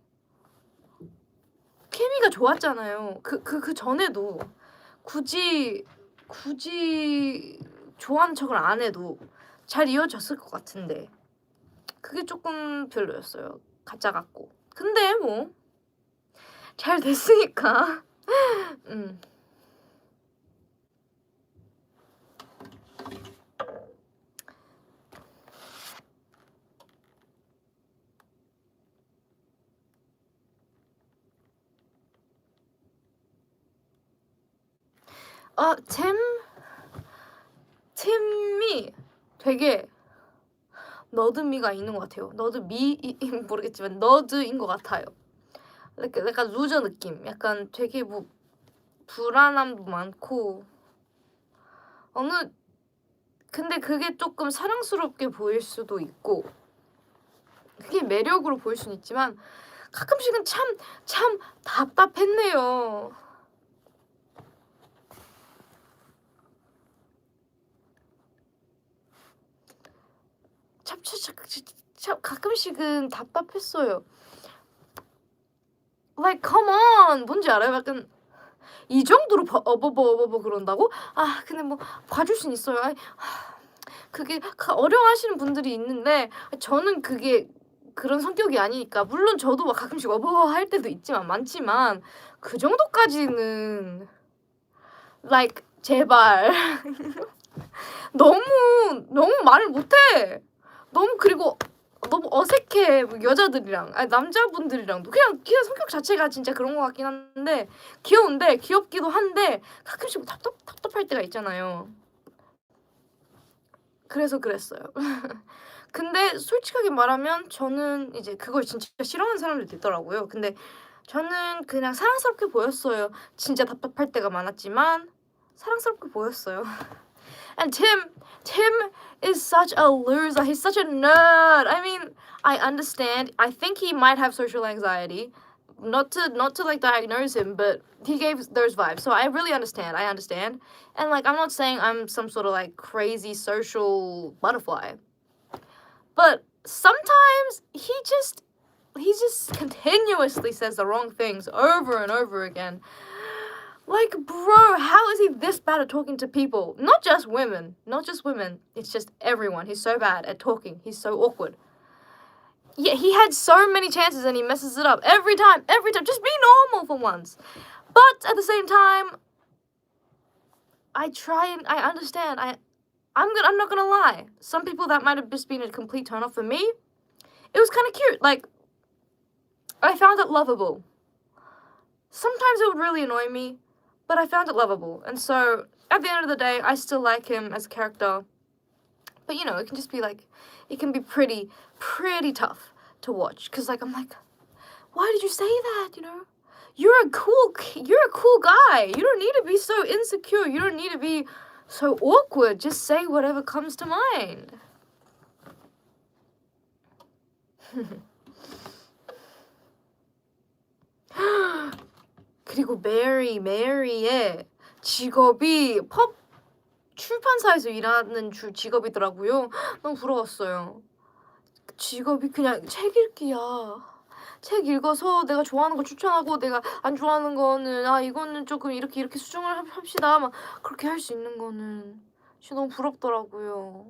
케미가 좋았잖아요. 그 전에도 굳이 좋아하는 척을 안 해도 잘 이어졌을 것 같은데 그게 조금 별로였어요. 가짜 같고. 근데 뭐 잘 됐으니까. 음. 템이 되게 너드미가 있는 것 같아요. 모르겠지만 너드인 것 같아요. 약간 루저 느낌. 약간 되게 뭐 불안함도 많고 근데 그게 조금 사랑스럽게 보일 수도 있고 그게 매력으로 보일 수는 있지만 가끔씩은 참 답답했네요. 참 가끔씩은 답답했어요. Like come on 뭔지 알아요? 약간 이 정도로 어버버 그런다고? 아 근데 뭐 봐줄 순 있어요. 그게 어려워하시는 분들이 있는데 저는 그게 그런 성격이 아니니까 물론 저도 막 가끔씩 어버버 할 때도 있지만 많지만 그 정도까지는 like 제발 너무 말을 못해. 그리고 너무 어색해. 뭐 여자들이랑 남자분들이랑도 그냥 성격 자체가 진짜 그런 것 같긴 한데 귀엽기도 한데 가끔씩 답답할 때가 있잖아요. 그래서 그랬어요. 근데 솔직하게 말하면 저는 이제 그걸 진짜 싫어하는 사람들도 있더라고요. 근데 저는 그냥 사랑스럽게 보였어요. 진짜 답답할 때가 많았지만 사랑스럽게 보였어요. And Tim is such a loser. He's such a nerd. I mean, I understand. I think he might have social anxiety. Not to like diagnose him, but he gave those vibes. So I really understand. I understand. And like I'm not saying I'm some sort of like crazy social butterfly. But sometimes he just continuously says the wrong things over and over again. Like, bro, how is he this bad at talking to people? Not just women. It's just everyone. He's so bad at talking. He's so awkward. Yeah, he had so many chances and he messes it up every time. Just be normal for once. But at the same time, I understand. I'm not gonna lie. Some people that might have just been a complete turn off for me. It was kind of cute. Like, I found it lovable. Sometimes it would really annoy me, but I found it lovable. And so, at the end of the day, I still like him as a character. But you know, it can just be like, it can be pretty tough to watch. Cause like, I'm like, why did you say that? You know, you're a cool guy. You don't need to be so insecure. You don't need to be so awkward. Just say whatever comes to mind. 그리고 메리의 직업이 출판사에서 일하는 직업이더라고요. 너무 부러웠어요. 직업이 그냥 책 읽기야. 책 읽어서 내가 좋아하는 거 추천하고 내가 안 좋아하는 거는 이거는 조금 이렇게 수정을 합시다. 막 그렇게 할 수 있는 거는 진짜 너무 부럽더라고요.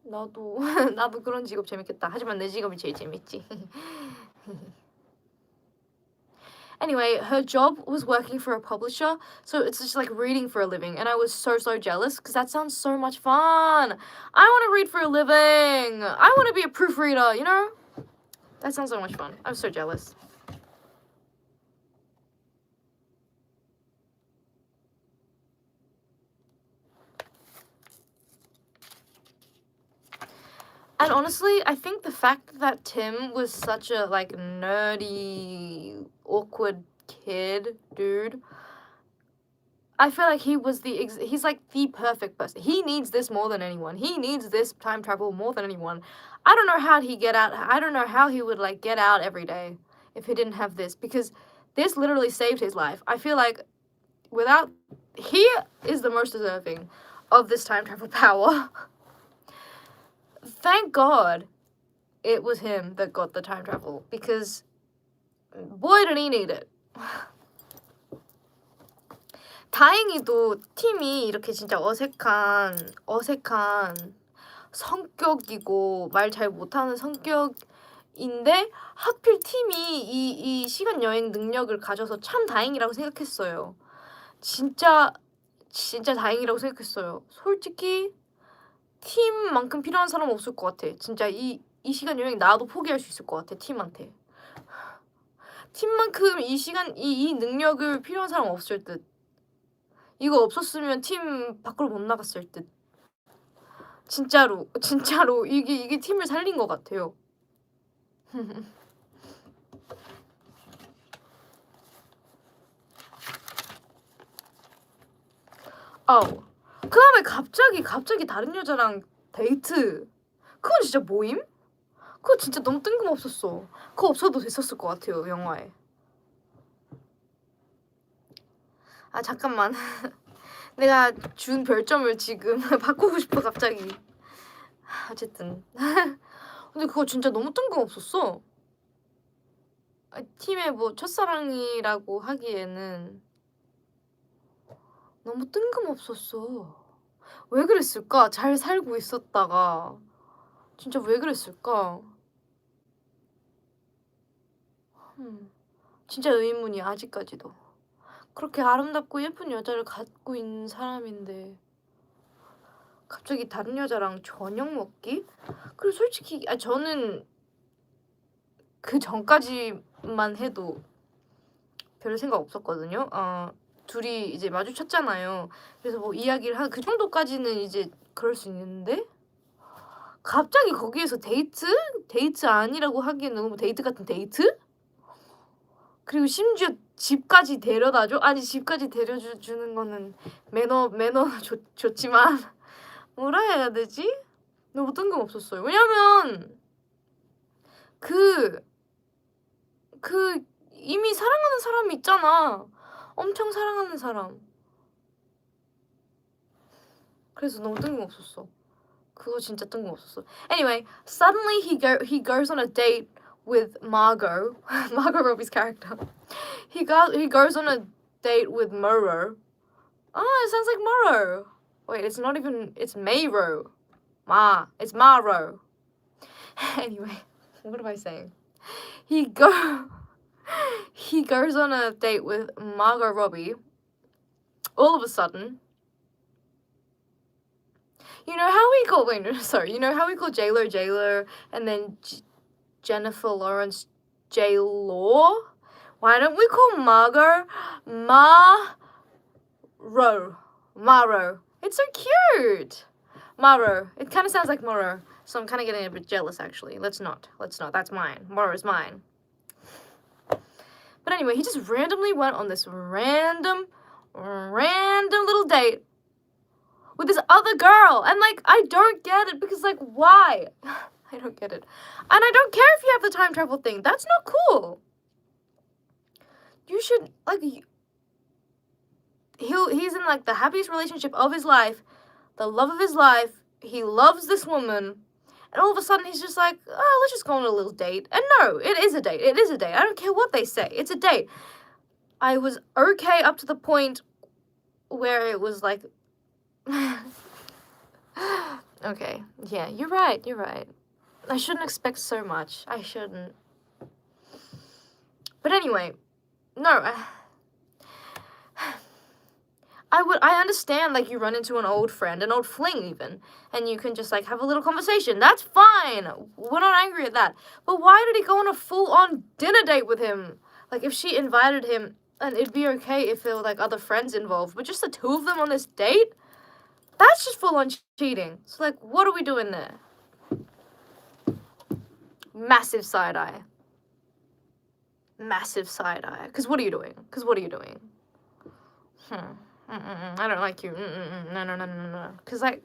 나도 나도 그런 직업 재밌겠다. 하지만 내 직업이 제일 재밌지. Anyway, her job was working for a publisher, so it's just like reading for a living, and I was so jealous because that sounds so much fun. I want to read for a living. I want to be a proofreader, you know? That sounds so much fun. I'm so jealous. And honestly, I think the fact that Tim was such a like nerdy, awkward kid, dude, I feel like he's like the perfect person. He needs this more than anyone. He needs this time travel more than anyone. I don't know how he'd get out. I don't know how he would like get out every day if he didn't have this, because this literally saved his life. I feel like he is the most deserving of this time travel power. Thank God it was him that got the time travel, because boy did he need it. 다행히도 팀이 이렇게 진짜 어색한 성격이고 말 잘 못하는 성격인데 하필 팀이 이 시간 여행 능력을 가져서 참 다행이라고 생각했어요. 진짜 다행이라고 생각했어요. 솔직히 팀만큼 필요한 사람 없을 것 같아. 진짜 이 시간 여행 나도 포기할 수 있을 것 같아, 팀한테. 팀만큼 이 능력을 필요한 사람 없을 듯. 이거 없었으면 팀 밖으로 못 나갔을 듯. 진짜로 이게 팀을 살린 것 같아요. 아우. 그다음에 갑자기 다른 여자랑 데이트. 그건 진짜 모임? 그거 진짜 너무 뜬금없었어. 그거 없어도 됐었을 것 같아요, 영화에. 아 잠깐만. 내가 준 별점을 지금 바꾸고 싶어 갑자기. 어쨌든. 근데 그거 진짜 너무 뜬금없었어. 팀의 뭐 첫사랑이라고 하기에는 너무 뜬금없었어. 왜 그랬을까? 잘 살고 있었다가 진짜 왜 그랬을까? 진짜 의문이야, 아직까지도. 그렇게 아름답고 예쁜 여자를 갖고 있는 사람인데 갑자기 다른 여자랑 저녁 먹기? 그리고 솔직히 저는 그 전까지만 해도 별 생각 없었거든요. 둘이 이제 마주쳤잖아요. 그래서 뭐 이야기를 그 정도까지는 이제 그럴 수 있는데 갑자기 거기에서 데이트 아니라고 하기엔 너무 데이트 같은 데이트? 그리고 심지어 집까지 데려다줘? 아니 집까지 데려주는 거는 매너 좋지만 뭐라 해야 되지? 너무 뜬금없었어요. 왜냐면 그 이미 사랑하는 사람이 있잖아. 엄청 사랑하는 사람. 그래서 너무 뜬금없었어. 그거 진짜 뜬금없었어. Anyway, suddenly he goes on a date with Margot. Margot Robbie's character. He goes on a date with Moro. It sounds like Moro. Wait, it's not even. It's Mayro. It's Maro. Anyway, what am I saying? He goes on a date with Margot Robbie. All of a sudden, you know how we call J-Lo, and then Jennifer Lawrence J-Law? Why don't we call Margot Maro? It's so cute. Maro. It kind of sounds like Moro, so I'm kind of getting a bit jealous actually. Let's not. That's mine. Moro's mine. But anyway, he just randomly went on this random little date with this other girl, and like I don't get it, because like why? I don't get it. And I don't care if you have the time travel thing. That's not cool. You should like he's in like the happiest relationship of his life, the love of his life. He loves this woman. And all of a sudden he's just like, oh, let's just go on a little date. And no, it is a date. I don't care what they say. It's a date. I was okay up to the point where it was like... Okay, yeah, you're right. I shouldn't expect so much. I shouldn't. But anyway, no, I understand, like, you run into an old friend, an old fling even, and you can just, like, have a little conversation. That's fine. We're not angry at that. But why did he go on a full-on dinner date with him? Like, if she invited him, and it'd be okay if there were, like, other friends involved, but just the two of them on this date? That's just full-on cheating. So, like, what are we doing there? massive side eye. Massive side eye. Because what are you doing? I don't like you. No. Because like,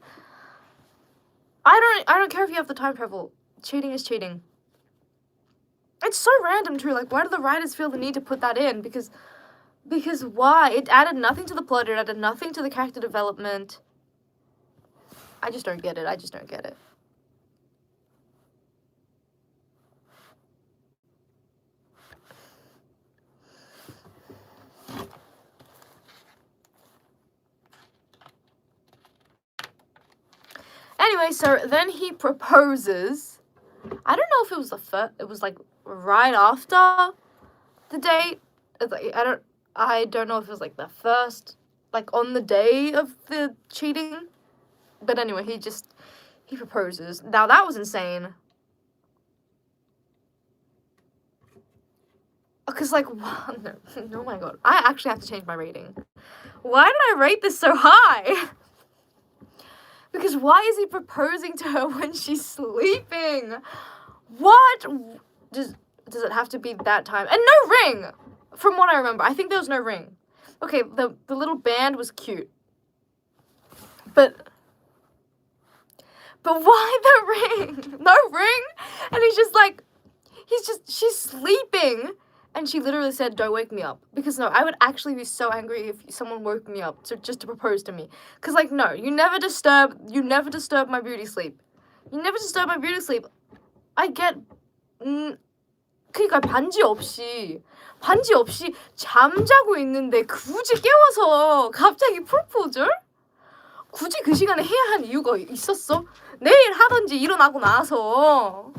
I don't care if you have the time travel. Cheating is cheating. It's so random too. Like, why do the writers feel the need to put that in? Because why? It added nothing to the plot. It added nothing to the character development. I just don't get it. Anyway, so then he proposes. I don't know if it was it was like right after the date. It's like, I don't know if it was like the first, like on the day of the cheating. But anyway, he proposes. Now that was insane. Because like, no, oh my god. I actually have to change my rating. Why did I rate this so high? Because why is he proposing to her when she's sleeping? What? Does it have to be that time? And no ring! From what I remember. I think there was no ring. Okay, the little band was cute. But why the ring? No ring? And he's just like, she's sleeping. And she literally said, don't wake me up. Because no, I would actually be so angry if someone woke me up just to propose to me. Because like, no, you never disturb my beauty sleep. I get, 그러니까 반지 없이 잠자고 있는데 굳이 깨워서 갑자기 프로포즈? 굳이 그 시간에 해야 할 이유가 있었어? 내일 하던지 일어나고 나서.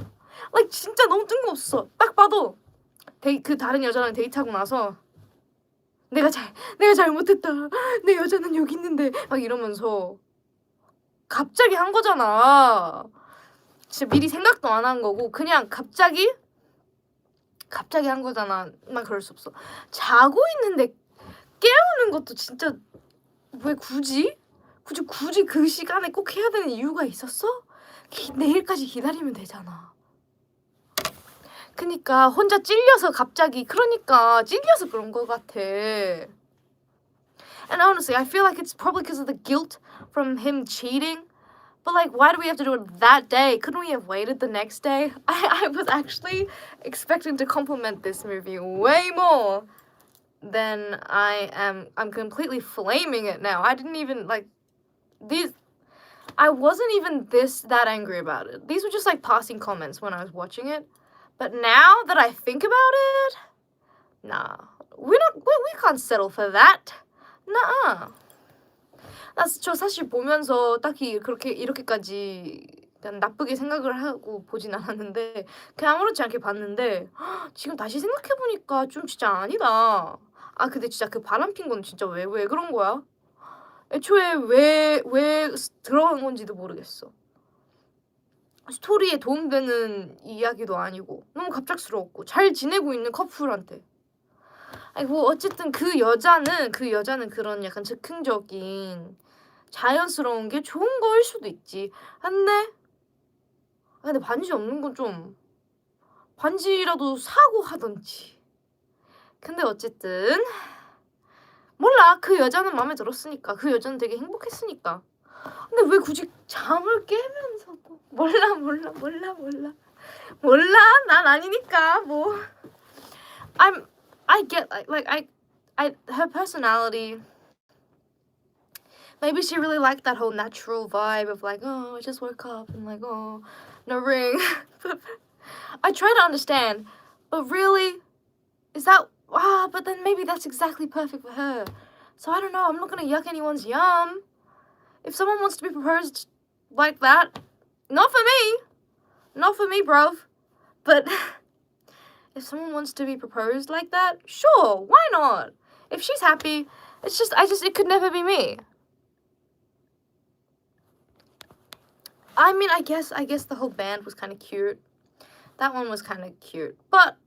like 진짜 너무 뜬금없어. 딱 봐도 그 다른 여자랑 데이트하고 나서 내가 잘못했다. 내 여자는 여기 있는데 막 이러면서 갑자기 한 거잖아. 진짜 미리 생각도 안 한 거고 그냥 갑자기 한 거잖아. 난 그럴 수 없어. 자고 있는데 깨우는 것도 진짜 왜 굳이 그 시간에 꼭 해야 되는 이유가 있었어? 내일까지 기다리면 되잖아. 그니까 혼자 찔려서 그런 거 같아. And honestly, I feel like it's probably because of the guilt from him cheating. But like, why do we have to do it that day? Couldn't we have waited the next day? I was actually expecting to compliment this movie way more than I am. I'm completely flaming it now. I didn't even like these. I wasn't even that angry about it. These were just like passing comments when I was watching it. But now that I think about it, nah, we can't settle for that. Nah. 저 사실 보면서 딱히 이렇게까지 나쁘게 생각을 하고 보진 않았는데 그냥 아무렇지 않게 봤는데 지금 다시 생각해보니까 좀 진짜 아니다. 근데 진짜 그 바람핀 건 진짜 왜 그런 거야? 애초에 왜 들어간 건지도 모르겠어. 스토리에 도움되는 이야기도 아니고 너무 갑작스러웠고 잘 지내고 있는 커플한테 뭐 어쨌든 그 여자는 그런 약간 즉흥적인 자연스러운 게 좋은 거일 수도 있지. 근데 반지 없는 건 좀 반지라도 사고 하던지. 근데 어쨌든 몰라. 그 여자는 마음에 들었으니까. 그 여자는 되게 행복했으니까. 근데 왜 굳이 잠을 깨면서도 몰라. 난 아니니까 뭐. I get her personality. Maybe she really liked that whole natural vibe of like, oh, I just woke up and like, oh, no ring. I try to understand, but really, is that, but then maybe that's exactly perfect for her. So I don't know, I'm not gonna yuck anyone's yum. If someone wants to be proposed like that, not for me, bro. But if someone wants to be proposed like that, sure, why not? If she's happy, it could never be me. I mean, I guess the whole band was kind of cute. That one was kind of cute. But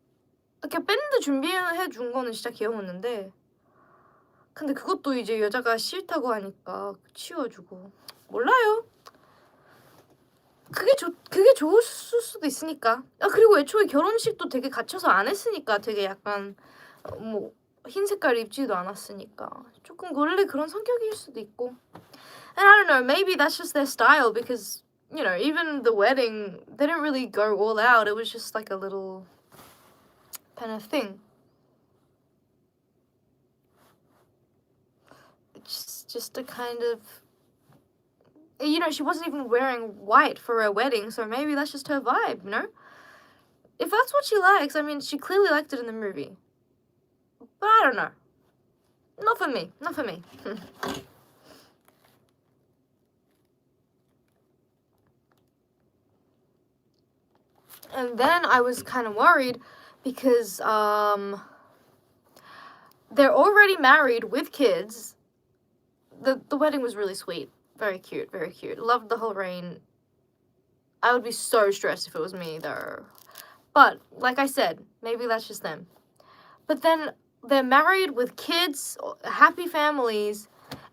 이렇게 밴드 준비해 준 거는 진짜 귀여웠는데 근데 그것도 이제 여자가 싫다고 하니까 치워주고 몰라요. 그게 좋았을 수도 있으니까. 그리고 애초에 결혼식도 되게 갇혀서 안 했으니까 되게 약간 뭐 흰 색깔 입지도 않았으니까 조금 원래 그런 성격일 수도 있고. And I don't know, maybe that's just their style because you know, even the wedding, they didn't really go all out. It was just like a little kind of thing. It's just a kind of, you know, she wasn't even wearing white for her wedding, so maybe that's just her vibe, you know? If that's what she likes, I mean, she clearly liked it in the movie. But I don't know. Not for me. Not for me. And then I was kind of worried because they're already married with kids. The wedding was really sweet. Very cute, very cute. Loved the whole rain. I would be so stressed if it was me though. But like I said, maybe that's just them. But then they're married with kids, happy families,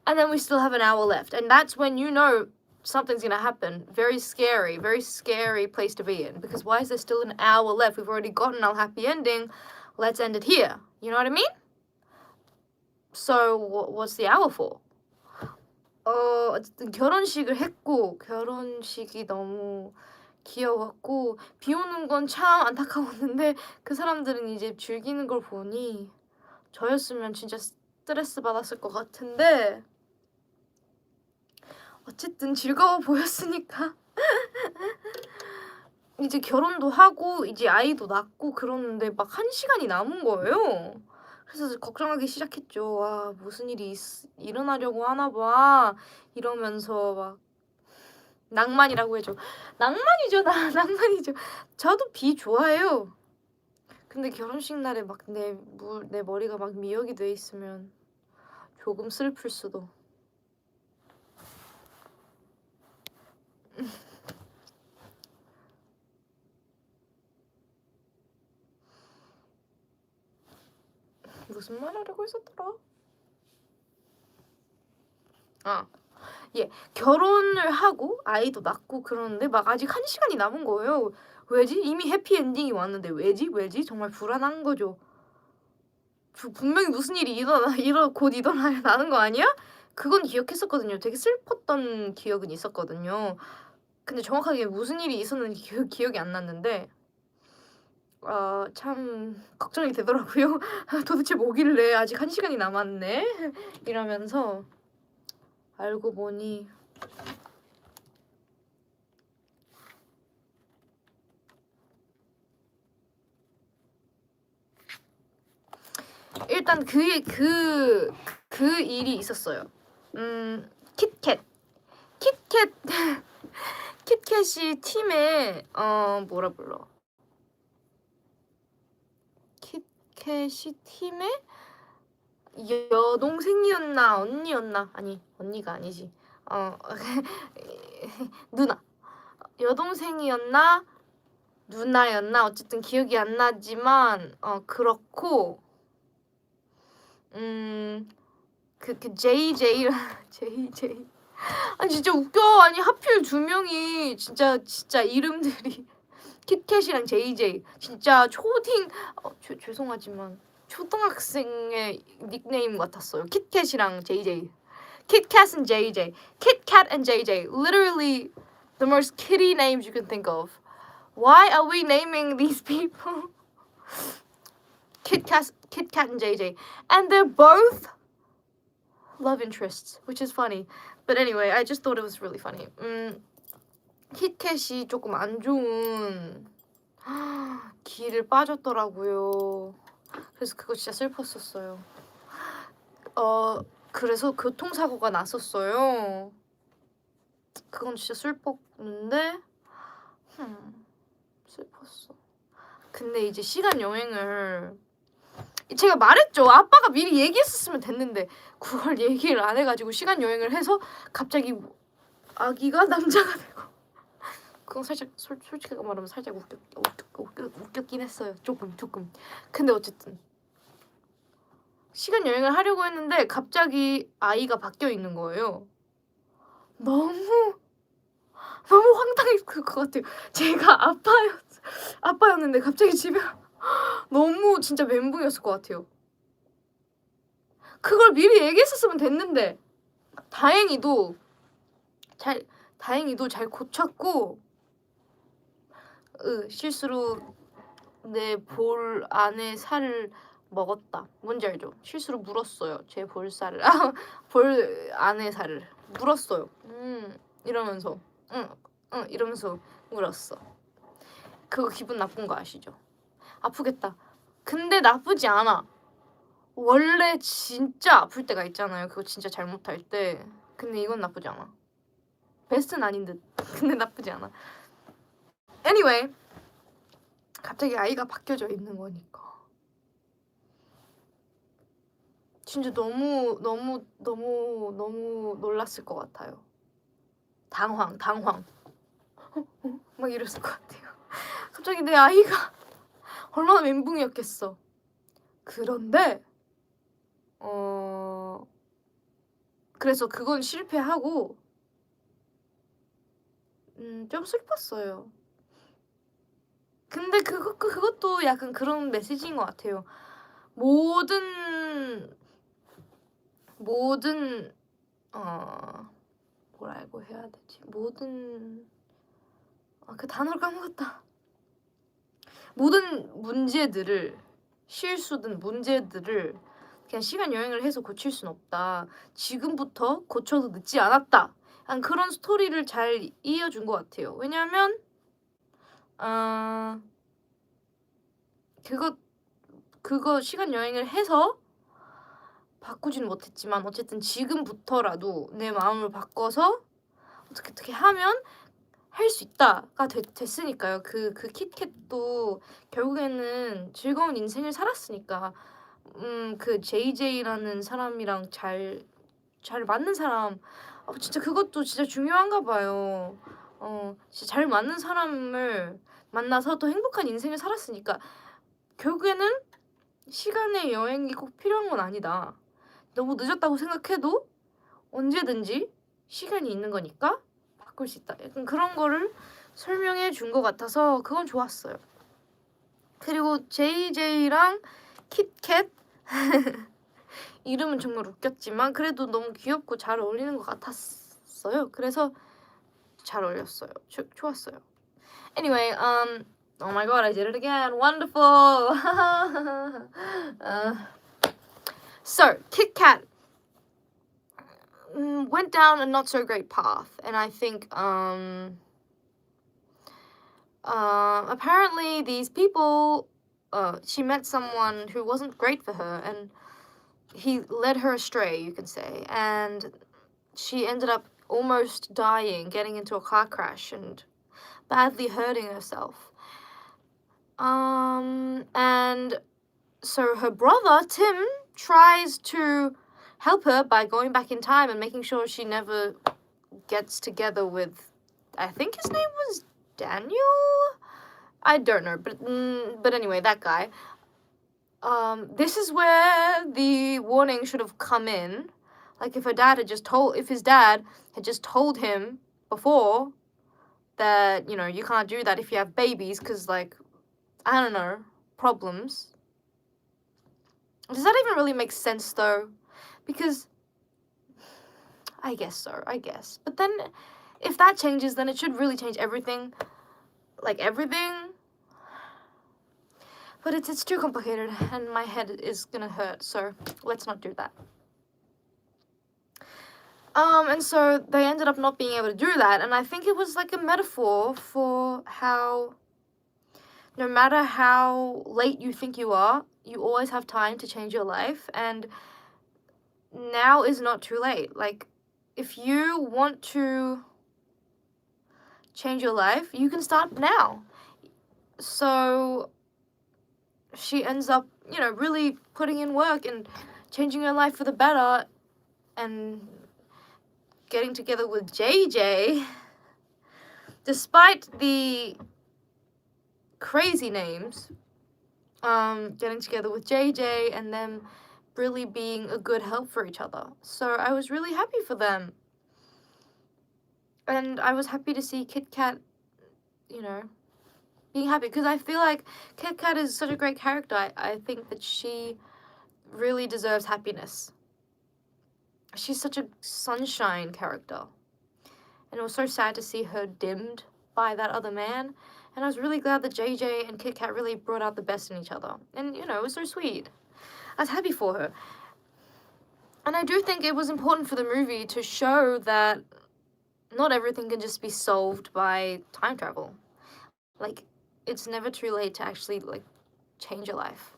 and then we still have an hour left. And that's when you know something's gonna happen. Very scary place to be in. Because why is there still an hour left? We've already gotten our happy ending. Let's end it here. You know what I mean? So what's the hour for? 어쨌든 결혼식을 했고 결혼식이 너무 귀여웠고 비 오는 건 참 안타까웠는데 그 사람들은 이제 즐기는 걸 보니 저였으면 진짜 스트레스 받았을 것 같은데 어쨌든 즐거워 보였으니까 이제 결혼도 하고 이제 아이도 낳고 그러는데 막 1시간이 남은 거예요. 그래서 걱정하기 시작했죠. 아, 무슨 일이 일어나려고 하나 봐. 이러면서 막 낭만이라고 해줘. 낭만이죠, 낭만이죠. 저도 비 좋아해요. 근데 결혼식 날에 막 내 머리가 막 미역이 돼 있으면 조금 슬플 수도. 무슨 말 하려고 했었더라? 예, 결혼을 하고 아이도 낳고 그러는데 막 아직 1시간이 남은 거예요. 왜지? 이미 해피엔딩이 왔는데 왜지? 정말 불안한 거죠. 분명히 무슨 일이 곧 일어나는 거 아니야? 그건 기억했었거든요. 되게 슬펐던 기억은 있었거든요. 근데 정확하게 무슨 일이 있었는지 기억이 안 났는데 참 걱정이 되더라고요. 도대체 뭐길래 아직 1시간이 남았네? 이러면서 알고 보니 일단 그 일이 있었어요. 킷캣 킷캣이 팀에 뭐라 불러? 킷캣이 팀에 여동생이었나 언니였나? 아니 언니가 아니지. 누나. 여동생이었나 누나였나 어쨌든 기억이 안 나지만 그렇고 그 JJ 아니 진짜 웃겨. 아니 하필 두 명이 진짜 이름들이 킷캣이랑 JJ 진짜 초딩 죄송하지만 초등학생의 닉네임 같았어요. 킷캣이랑 JJ. KitKat and JJ. KitKat and JJ. Literally the most kitty names you can think of. Why are we naming these people KitKat and JJ? And they're both love interests, which is funny. But anyway, I just thought it was really funny. 킷캣이 조금 안 좋은 길을 빠졌더라고요. 그래서 그거 진짜 슬펐었어요. 그래서 교통사고가 났었어요. 그건 진짜 슬펐는데 슬펐어. 근데 이제 시간 여행을 제가 말했죠. 아빠가 미리 얘기했었으면 됐는데 그걸 얘기를 안 해가지고 시간 여행을 해서 갑자기 아기가 남자가 되고 그건 살짝 솔직히 말하면 살짝 웃겼긴 했어요. 조금. 근데 어쨌든 시간 여행을 하려고 했는데 갑자기 아이가 바뀌어 있는 거예요. 너무 너무 황당했을 것 같아요. 제가 아빠였는데 갑자기 집에 너무 진짜 멘붕이었을 것 같아요. 그걸 미리 얘기했었으면 됐는데 다행히도 잘 고쳤고 실수로 내 볼 안에 살을 먹었다. 뭔지 알죠? 실수로 물었어요. 제 볼살을. 볼 안에 살을 물었어요. 이러면서 이러면서 물었어. 그거 기분 나쁜 거 아시죠? 아프겠다. 근데 나쁘지 않아. 원래 진짜 아플 때가 있잖아요. 그거 진짜 잘못할 때. 근데 이건 나쁘지 않아. 베스트는 아닌 듯. 근데 나쁘지 않아. Anyway, 갑자기 아이가 바뀌어져 있는 거니까. 진짜 너무 놀랐을 것 같아요. 당황. 막 이랬을 것 같아요. 갑자기 내 아이가 얼마나 멘붕이었겠어. 그런데 그래서 그건 실패하고 좀 슬펐어요. 근데 그것도 약간 그런 메시지인 것 같아요. 모든 뭐라고 해야 되지? 그 단어를 까먹었다. 모든 문제들을 실수든 문제들을 그냥 시간 여행을 해서 고칠 순 없다. 지금부터 고쳐도 늦지 않았다. 그런 스토리를 잘 이어준 것 같아요. 왜냐하면 그거 시간 여행을 해서 바꾸지는 못했지만 어쨌든 지금부터라도 내 마음을 바꿔서 어떻게 하면 할 수 있다가 됐으니까요. 그 킷캣도 결국에는 즐거운 인생을 살았으니까 그 JJ라는 사람이랑 잘 맞는 사람 진짜 그것도 진짜 중요한가 봐요. 진짜 잘 맞는 사람을 만나서 또 행복한 인생을 살았으니까 결국에는 시간의 여행이 꼭 필요한 건 아니다. 너무 늦었다고 생각해도 언제든지 시간이 있는 거니까 바꿀 수 있다. 약간 그런 거를 설명해 준 것 같아서 그건 좋았어요. 그리고 JJ랑 킷캣 이름은 정말 웃겼지만 그래도 너무 귀엽고 잘 어울리는 것 같았어요. 그래서 잘 어울렸어요. 좋았어요. Anyway, oh my god, I did it again. Wonderful. So, Kit Kat went down a not so great path, and I think apparently these people she met someone who wasn't great for her, and he led her astray, you can say, and she ended up almost dying, getting into a car crash and badly hurting herself. And so her brother Tim tries to help her by going back in time and making sure she never gets together with, I think his name was Daniel? I don't know, but anyway, that guy. This is where the warning should have come in. Like if his dad had just told him before that, you can't do that if you have babies because, like, I don't know, problems. Does that even really make sense though? Because I guess so, But then if that changes, then it should really change everything. Like everything. But it's too complicated and my head is gonna hurt, so let's not do that. And so they ended up not being able to do that, and I think it was like a metaphor for how no matter how late you think you are, you always have time to change your life, and now is not too late. Like, if you want to change your life, you can start now. So she ends up, really putting in work and changing her life for the better and getting together with JJ, despite the crazy names, getting together with JJ and them really being a good help for each other. So I was really happy for them. And I was happy to see Kit Kat, you know, being happy, because I feel like Kit Kat is such a great character. I think that she really deserves happiness. She's such a sunshine character. And it was so sad to see her dimmed by that other man. And I was really glad that JJ and Kit Kat really brought out the best in each other. And, you know, it was so sweet. I was happy for her. And I do think it was important for the movie to show that not everything can just be solved by time travel. Like, it's never too late to actually, like, change your life.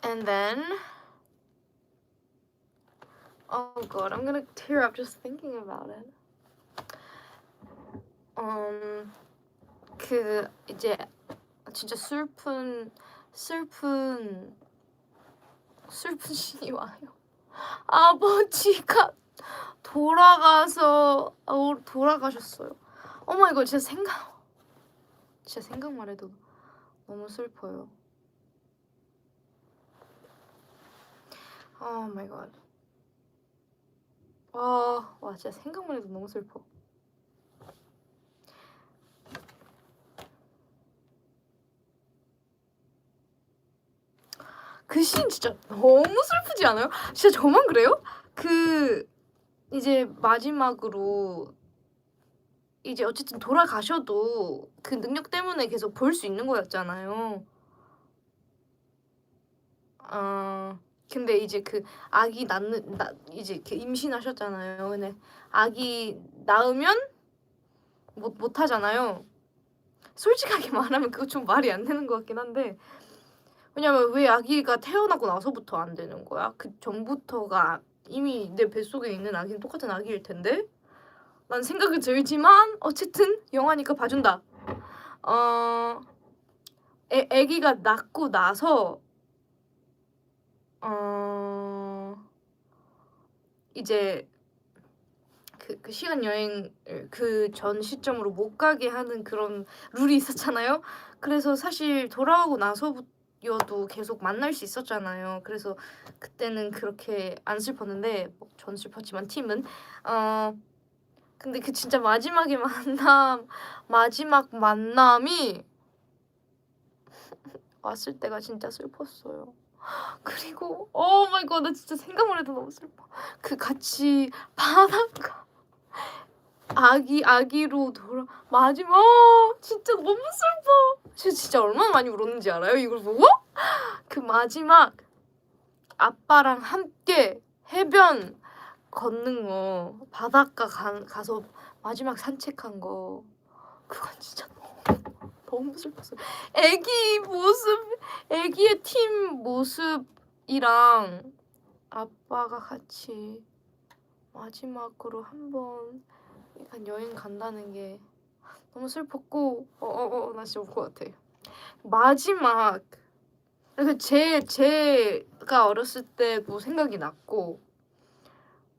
And then, oh god, I'm gonna tear up just thinking about it. 그 이제 진짜 슬픈 신이 와요. 아버지가 돌아가셨어요. 어머, 이거 진짜 생각만 해도 너무 슬퍼요. Oh my god. 와, 진짜 생각만 해도 너무 슬퍼. 그 씬 진짜 너무 슬프지 않아요? 진짜 저만 그래요? 이제 마지막으로 이제 어쨌든 돌아가셔도 그 능력 때문에 계속 볼 수 있는 거였잖아요. 근데 이제 그 아기 이제 임신하셨잖아요. 근데 아기 낳으면 못 하잖아요. 솔직하게 말하면 그거 좀 말이 안 되는 것 같긴 한데, 왜냐면 왜 아기가 태어나고 나서부터 안 되는 거야? 그 전부터가 이미 내 뱃속에 있는 아기는 똑같은 아기일 텐데? 난 생각이 들지만 어쨌든 영화니까 봐준다. 아기가 낳고 나서 이제 그 시간 여행을 그 전 시점으로 못 가게 하는 그런 룰이 있었잖아요. 그래서 사실 돌아오고 나서여도 계속 만날 수 있었잖아요. 그래서 그때는 그렇게 안 슬펐는데, 전 슬펐지만 팀은 근데 그 진짜 마지막 만남이 왔을 때가 진짜 슬펐어요. 그리고 오 마이 갓, 나 진짜 생각만 해도 너무 슬퍼. 그 같이 바닷가 아기로 마지막 진짜 너무 슬퍼. 진짜 얼마나 많이 울었는지 알아요? 이걸 보고? 그 마지막 아빠랑 함께 해변 걷는 거, 바닷가 가서 마지막 산책한 거, 그건 진짜 너무 슬펐어요. 애기의 팀 모습이랑 아빠가 같이 마지막으로 한번 여행 간다는 게 너무 슬펐고, 나 진짜 울 것 같아. 마지막, 제가 어렸을 때도 생각이 났고,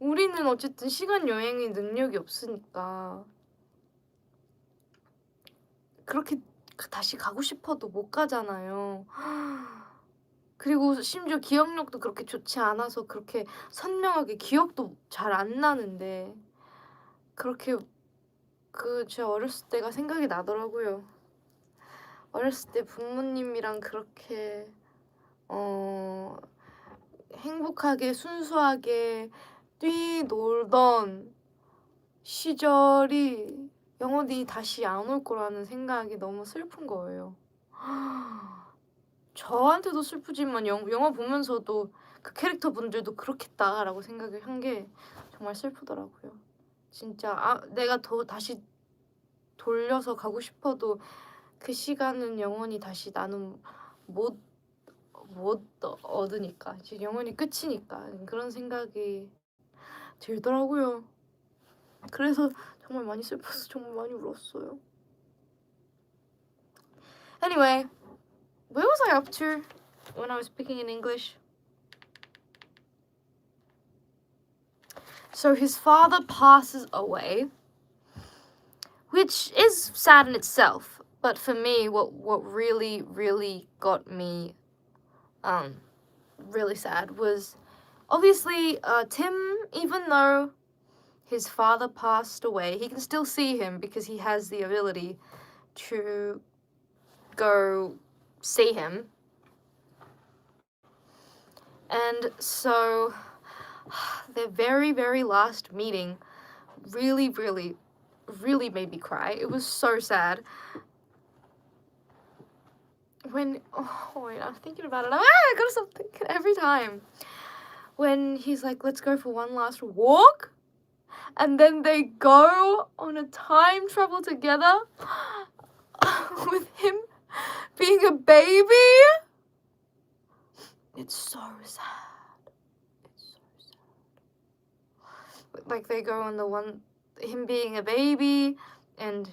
우리는 어쨌든 시간 여행의 능력이 없으니까 그렇게 다시 가고 싶어도 못 가잖아요. 그리고 심지어 기억력도 그렇게 좋지 않아서 그렇게 선명하게 기억도 잘 안 나는데, 그렇게 제 어렸을 때가 생각이 나더라고요. 어렸을 때 부모님이랑 그렇게 행복하게 순수하게 뛰놀던 시절이 영원히 다시 안 올 거라는 생각이 너무 슬픈 거예요. 저한테도 슬프지만 영화 보면서도 그 캐릭터 분들도 그렇겠다라고 생각을 한 게 정말 슬프더라고요. 진짜 내가 다시 돌려서 가고 싶어도 그 시간은 영원히 다시 나는 못 얻으니까, 이제 영원히 끝이니까, 그런 생각이 들더라고요. 그래서 정말 많이 슬퍼서 정말 많이 울었어요. Anyway, what was I up to when I was speaking in English? So his father passes away, which is sad in itself. But for me, what really got me really sad was obviously Tim, even though his father passed away, he can still see him because he has the ability to go see him. And so their very last meeting really made me cry. It was so sad. When, oh wait, I'm thinking about it. I gotta stop thinking every time. When he's like, let's go for one last walk. And then they go on a time travel together with him being a baby. It's so sad. It's so sad. Like they go on the one, him being a baby and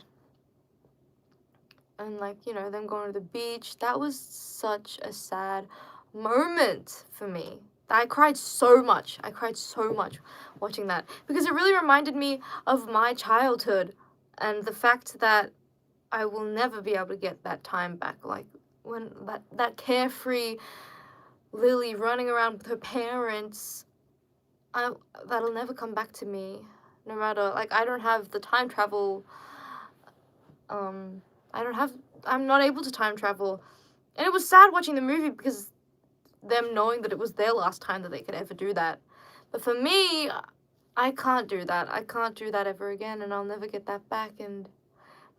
like, you know, them going to the beach. That was such a sad moment for me. I cried so much. I cried so much watching that because it really reminded me of my childhood and the fact that I will never be able to get that time back. Like when that carefree Lily running around with her parents, that'll never come back to me. No matter, like, I don't have the time travel. I'm not able to time travel. And it was sad watching the movie because them knowing that it was their last time that they could ever do that. But for me, I can't do that. I can't do that ever again, and I'll never get that back. And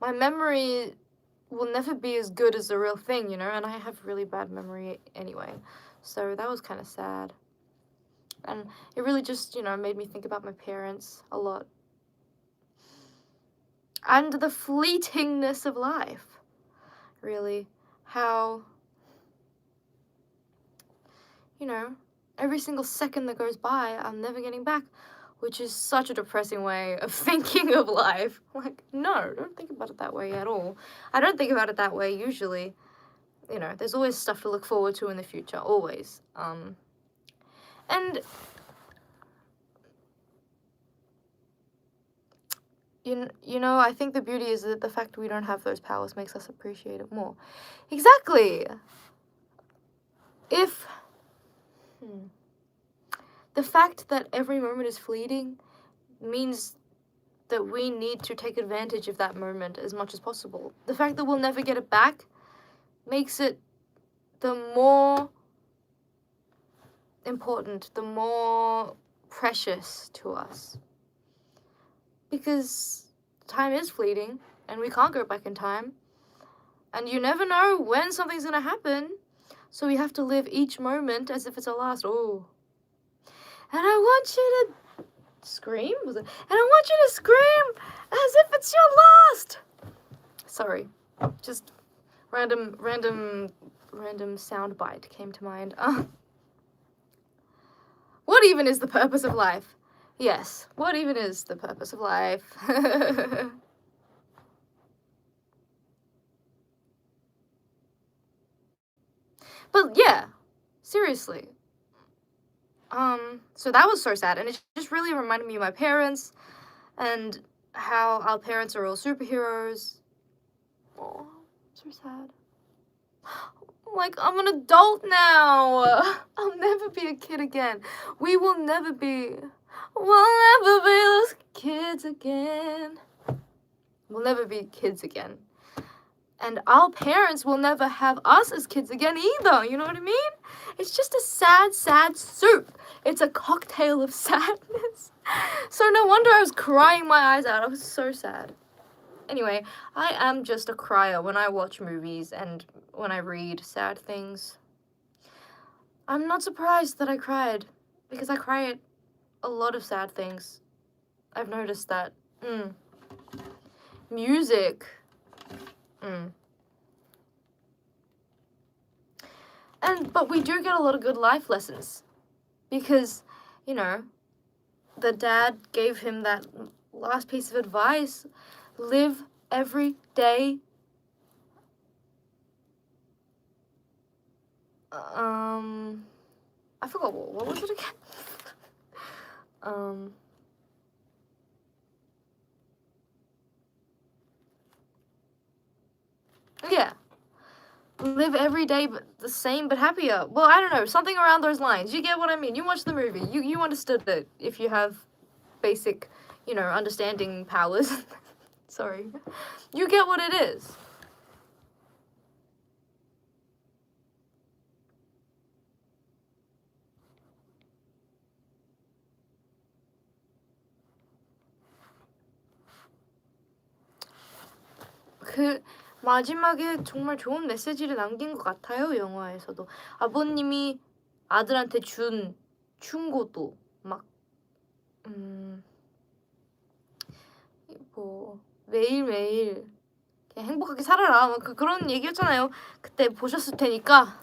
my memory will never be as good as the real thing, you know? And I have really bad memory anyway. So that was kind of sad. And it really just, you know, made me think about my parents a lot. And the fleetingness of life, really. How, you know, every single second that goes by, I'm never getting back, which is such a depressing way of thinking of life. Like, no, don't think about it that way at all. I don't think about it that way usually. You know, there's always stuff to look forward to in the future, always. And you know, I think the beauty is that the fact we don't have those powers makes us appreciate it more. Exactly. If the fact that every moment is fleeting means that we need to take advantage of that moment as much as possible. The fact that we'll never get it back makes it the more important, the more precious to us. Because time is fleeting, and we can't go back in time. And you never know when something's gonna happen. So we have to live each moment as if it's our last. Oh. And I want you to scream? Was it? And I want you to scream as if it's your last. Sorry. Just random soundbite came to mind. What even is the purpose of life? Yes, what even is the purpose of life? But yeah, seriously. So that was so sad, and it just really reminded me of my parents, and how our parents are all superheroes. Oh, so sad. Like, I'm an adult now. I'll never be a kid again. We will never be. We'll never be those kids again. We'll never be kids again. And our parents will never have us as kids again either. You know what I mean? It's just a sad soup. It's a cocktail of sadness. So no wonder I was crying my eyes out. I was so sad. Anyway, I am just a crier when I watch movies and when I read sad things. I'm not surprised that I cried, because I cry at a lot of sad things. I've noticed that. Music. But we do get a lot of good life lessons, because, you know, the dad gave him that last piece of advice: live every day. I forgot what was it again? Yeah. Live every day but the same but happier. Well, I don't know, something around those lines. You get what I mean? You watched the movie. You understood it if you have basic, understanding powers. Sorry. You get what it is. 그 마지막에 정말 좋은 메시지를 남긴 것 같아요, 영화에서도. 아버님이 아들한테 준 충고도 막 뭐 매일매일 그냥 행복하게 살아라 막 그런 얘기였잖아요. 그때 보셨을 테니까.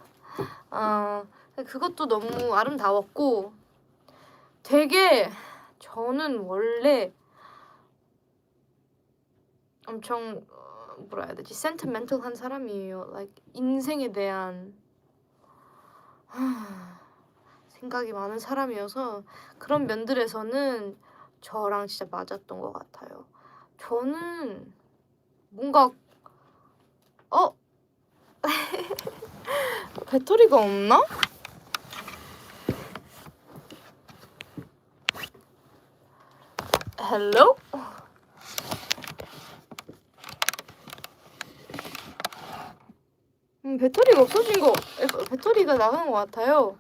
그것도 너무 아름다웠고 되게 저는 원래 엄청 뭐라 해야 되지? 센티멘털한 사람이에요. like 인생에 대한 생각이 많은 사람이어서 그런 면들에서는 저랑 진짜 맞았던 것 같아요. 저는 뭔가 배터리가 없나? 헬로? 배터리가 없어진 거, 배터리가 나가는 것 같아요.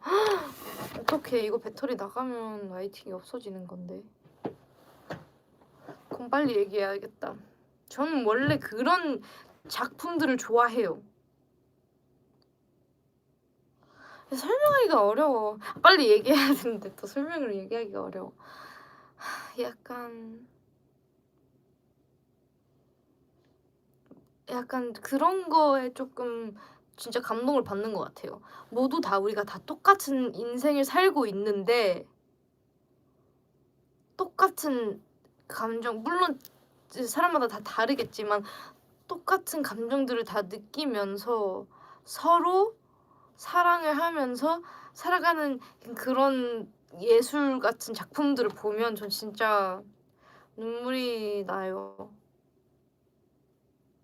어떡해, 이거 배터리 나가면 라이팅이 없어지는 건데. 그럼 빨리 얘기해야겠다. 저는 원래 그런 작품들을 좋아해요. 설명하기가 어려워. 빨리 얘기해야 되는데 또 설명을 얘기하기가 어려워. 약간 그런 거에 조금 진짜 감동을 받는 것 같아요. 모두 다 우리가 다 똑같은 인생을 살고 있는데 똑같은 감정, 물론 사람마다 다 다르겠지만 똑같은 감정들을 다 느끼면서 서로 사랑을 하면서 살아가는 그런 예술 같은 작품들을 보면 전 진짜 눈물이 나요.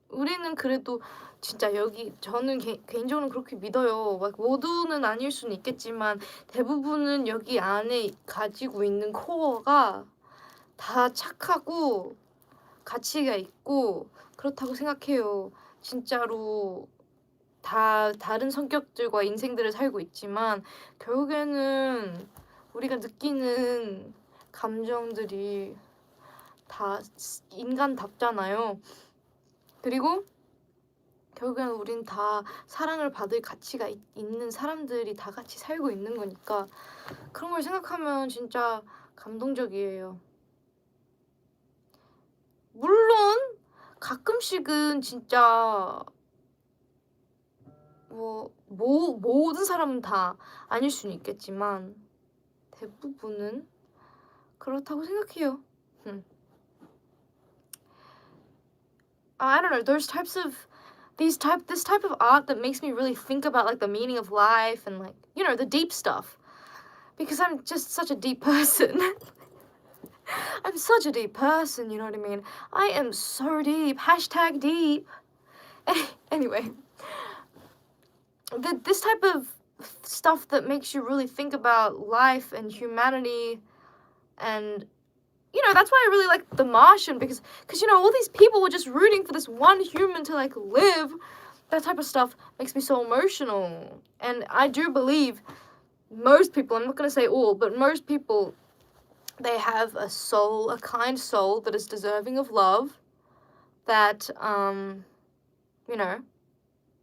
우리는 그래도 진짜 여기 저는 개인적으로 그렇게 믿어요. 막 모두는 아닐 수는 있겠지만 대부분은 여기 안에 가지고 있는 코어가 다 착하고 가치가 있고 그렇다고 생각해요. 진짜로 다 다른 성격들과 인생들을 살고 있지만 결국에는 우리가 느끼는 감정들이 다 인간답잖아요. 그리고 결국에는 우린 다 사랑을 받을 가치가 있는 사람들이 다 같이 살고 있는 거니까 그런 걸 생각하면 진짜 감동적이에요. 물론 가끔씩은 진짜 모든 사람은 다 아닐 수는 있겠지만 대부분은 그렇다고 생각해요. I don't know. There's this type of art that makes me really think about like the meaning of life and like the deep stuff. Because I'm just such a deep person. I'm such a deep person. You know what I mean? I am so deep. Hashtag deep. Anyway, this type of stuff that makes you really think about life and humanity and that's why I really like The Martian because all these people were just rooting for this one human to like live. That type of stuff makes me so emotional. And I do believe most people, I'm not going to say all, but most people, they have a soul, a kind soul that is deserving of love, that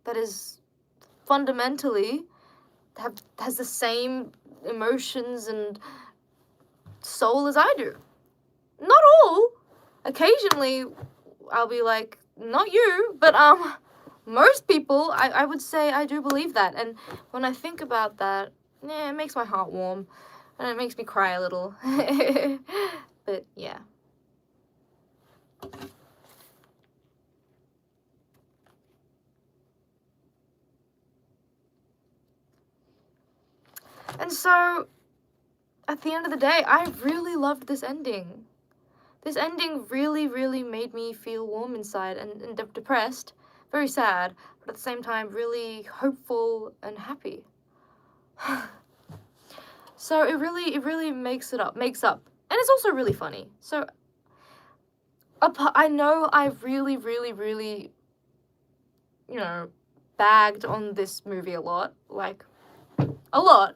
that is fundamentally has the same emotions and soul as I do. Not all. Occasionally, I'll be like, not you, but most people, I would say I do believe that. And when I think about that, it makes my heart warm, and it makes me cry a little. But yeah. And so, at the end of the day, I really loved this ending. This ending really, really made me feel warm inside and depressed, very sad, but at the same time really hopeful and happy. So it really makes up, and it's also really funny. So I know I've really, you know, bagged on this movie a lot, like a lot.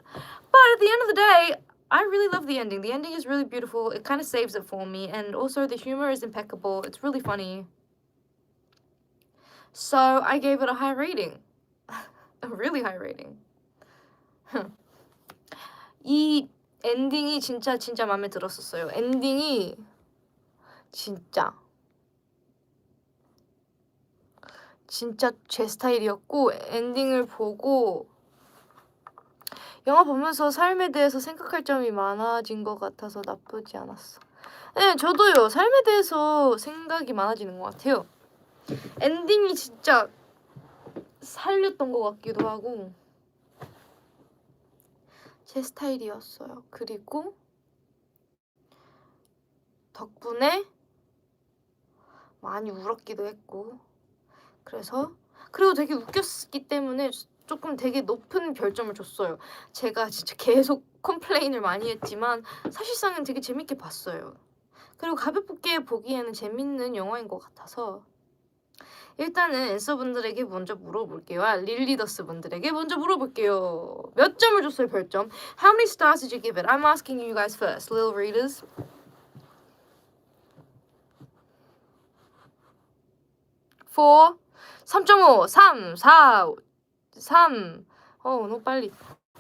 But at the end of the day, I really love the ending. The ending is really beautiful. It kind of saves it for me, and also the humor is impeccable. It's really funny. So I gave it a high rating. A really high rating. 이 엔딩이 진짜 마음에 들었었어요. 엔딩이 진짜 제 스타일이었고, 엔딩을 보고 영화 보면서 삶에 대해서 생각할 점이 많아진 것 같아서 나쁘지 않았어. 네, 저도요. 삶에 대해서 생각이 많아지는 것 같아요. 엔딩이 진짜 살렸던 것 같기도 하고 제 스타일이었어요. 그리고 덕분에 많이 울었기도 했고, 그리고 되게 웃겼기 때문에 조금 되게 높은 별점을 줬어요. 제가 진짜 계속 컴플레인을 많이 했지만 사실상은 되게 재밌게 봤어요. 그리고 가볍게 보기에는 재밌는 영화인 것 같아서 일단은 앤서 분들에게 먼저 물어볼게요. 릴리더스 분들에게 먼저 물어볼게요. 몇 점을 줬어요, 별점? How many stars did you give it? I'm asking you guys first, little readers. 4, 3.5, 3, 4, 3. 너무 빨리.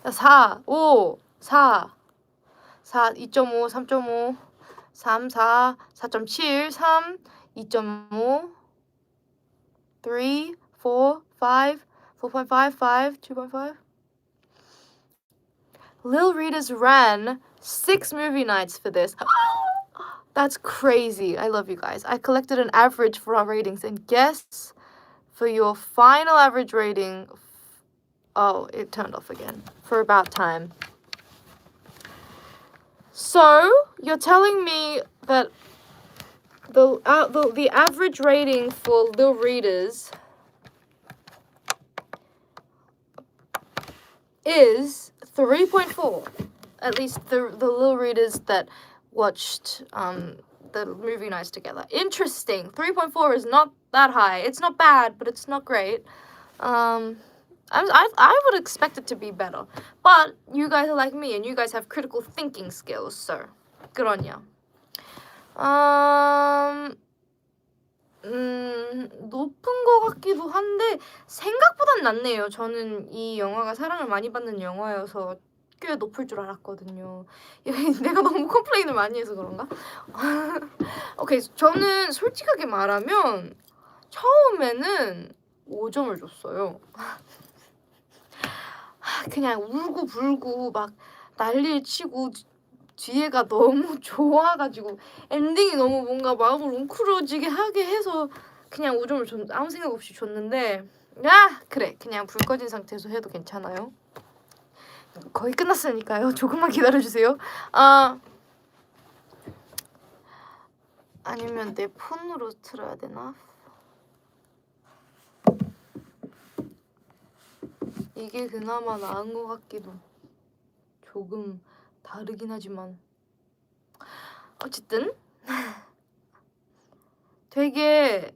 4, 5, 4, 2.5, 3.5, 3, 4, 4.7, 3, 2.5, 3, 4, 5, 4.5, 5, 2.5. Lil Rita's ran 6 movie nights for this. That's crazy. I love you guys. I collected an average for our ratings, and guess for your final average rating. Oh, it turned off again. For about time. So you're telling me that the average rating for Lil Readers is 3.4. At least the Lil Readers that watched the movie nights together. Interesting. 3.4 is not that high. It's not bad, but it's not great. I would expect it to be better. But you guys are like me, and you guys have critical thinking skills, so good on ya. 높은 것 같기도 한데 생각보단 낮네요. 저는 이 영화가 사랑을 많이 받는 영화여서 꽤 높을 줄 알았거든요. 내가 너무 컴플레인을 많이 해서 그런가? 오케이, 저는 솔직하게 말하면 처음에는 5점을 줬어요. 그냥 울고 불고 막 난리를 치고 뒤에가 너무 좋아가지고 엔딩이 너무 뭔가 마음을 웅크러지게 하게 해서 그냥 5점을 아무 생각 없이 줬는데, 그래, 그냥 불 꺼진 상태에서 해도 괜찮아요. 거의 끝났으니까요. 조금만 기다려주세요. 아니면 내 폰으로 틀어야 되나? 이게 그나마 나은 것 같기도 조금 다르긴 하지만 어쨌든 되게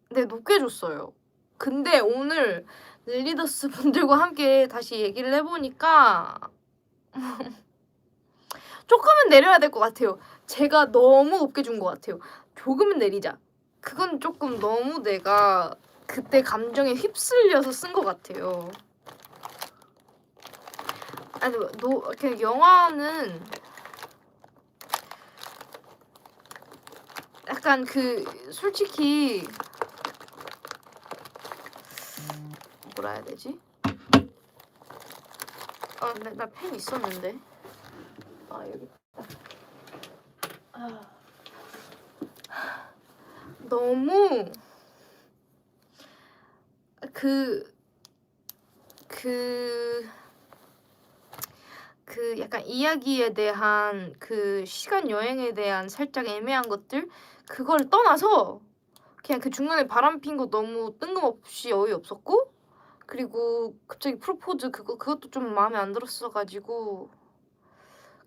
높게 줬어요. 근데 오늘 릴리더스 분들과 함께 다시 얘기를 해보니까 조금은 내려야 될 것 같아요. 제가 너무 높게 준 것 같아요. 조금은 내리자. 그건 조금 너무 내가 그때 감정에 휩쓸려서 쓴 것 같아요. 아니, 그냥 영화는 약간 솔직히 뭐라 해야 되지? 나 펜 있었는데. 여기 있다. 너무 약간 이야기에 대한 시간 여행에 대한 살짝 애매한 것들, 그걸 떠나서 그냥 그 중간에 바람 핀 거 너무 뜬금없이 어이없었고, 그리고 갑자기 프로포즈 그것도 좀 마음에 안 들었어 가지고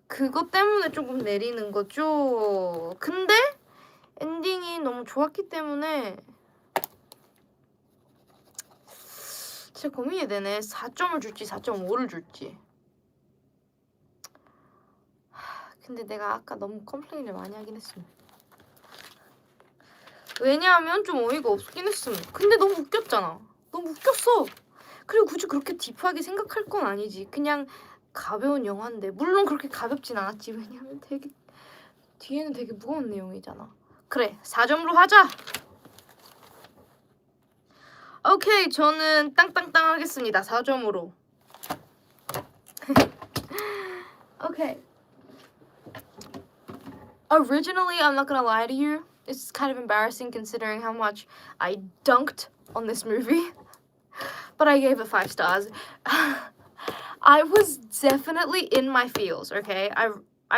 그것 때문에 조금 내리는 거죠. 근데 엔딩이 너무 좋았기 때문에 진짜 고민이 되네. 4점을 줄지 4.5를 줄지. 근데 내가 아까 너무 컴플레인을 많이 하긴 했음. 왜냐하면 좀 어이가 없긴 했음. 근데 너무 웃겼잖아. 너무 웃겼어. 그리고 굳이 그렇게 딥하게 생각할 건 아니지. 그냥 가벼운 영화인데. 물론 그렇게 가볍진 않았지. 왜냐면 되게 뒤에는 되게 무거운 내용이잖아. 그래, 4점으로 하자. 오케이, 저는 땅땅땅 하겠습니다. 4점으로. Okay. Originally, I'm not gonna lie to you, it's kind of embarrassing considering how much I dunked on this movie. But I gave it 5 stars. I was definitely in my feels, okay? I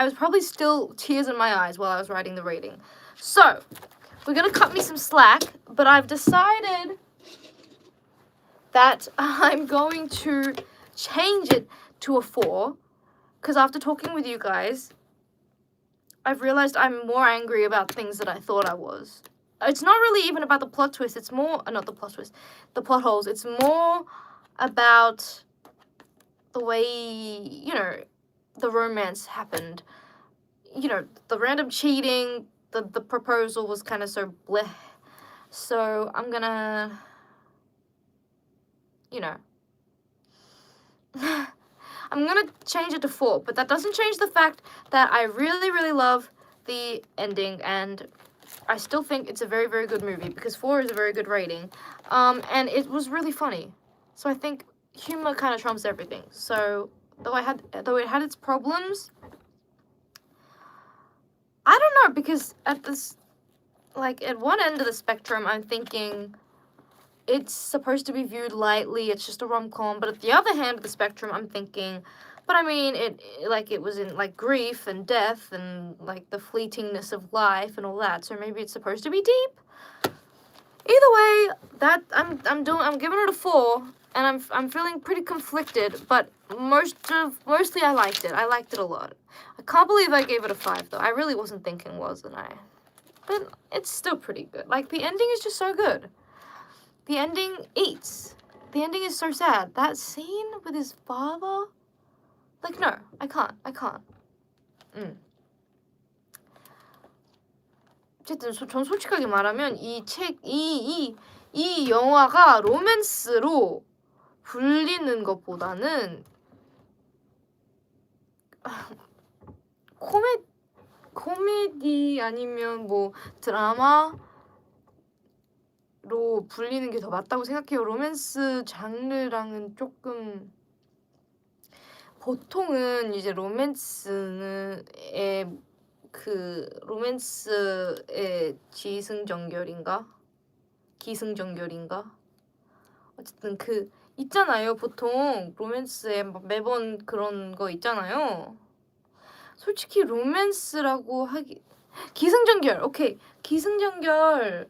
was probably still tears in my eyes while I was writing the rating. So, we're gonna cut me some slack, but I've decided that I'm going to change it to a 4, because after talking with you guys, I've realized I'm more angry about things that I thought I was. It's not really even about the plot twist. It's more, not the plot twist, the plot holes. It's more about the way, you know, the romance happened. You know, the random cheating, the proposal was kind of so bleh. So I'm gonna, you know, I'm gonna change it to 4, but that doesn't change the fact that I really, really love the ending, and I still think it's a very, very good movie because 4 is a very good rating. And it was really funny. So I think humor kind of trumps everything. So though it had its problems, I don't know, because at one end of the spectrum, I'm thinking it's supposed to be viewed lightly, it's just a rom-com, but at the other hand of the spectrum, I'm thinking, but I mean, it was in, like, grief and death and, like, the fleetingness of life and all that, so maybe it's supposed to be deep. Either way, that, I'm giving it a 4, and I'm feeling pretty conflicted, but mostly I liked it. I liked it a lot. I can't believe I gave it a 5, though. I really wasn't thinking, wasn't I? But it's still pretty good. Like, the ending is just so good. The ending eats. The ending is so sad. That scene with his father? Like, no, I can't. 어쨌든 전 솔직하게 말하면 이 영화가 로맨스로 불리는 것보다는 코미디 아니면 뭐 드라마로 불리는 게 더 맞다고 생각해요. 로맨스 장르랑은 조금, 보통은 이제 로맨스의 기승전결인가? 어쨌든 있잖아요. 보통 로맨스에 막 매번 그런 거 있잖아요. 솔직히 로맨스라고 하기, 기승전결, 오케이. 기승전결,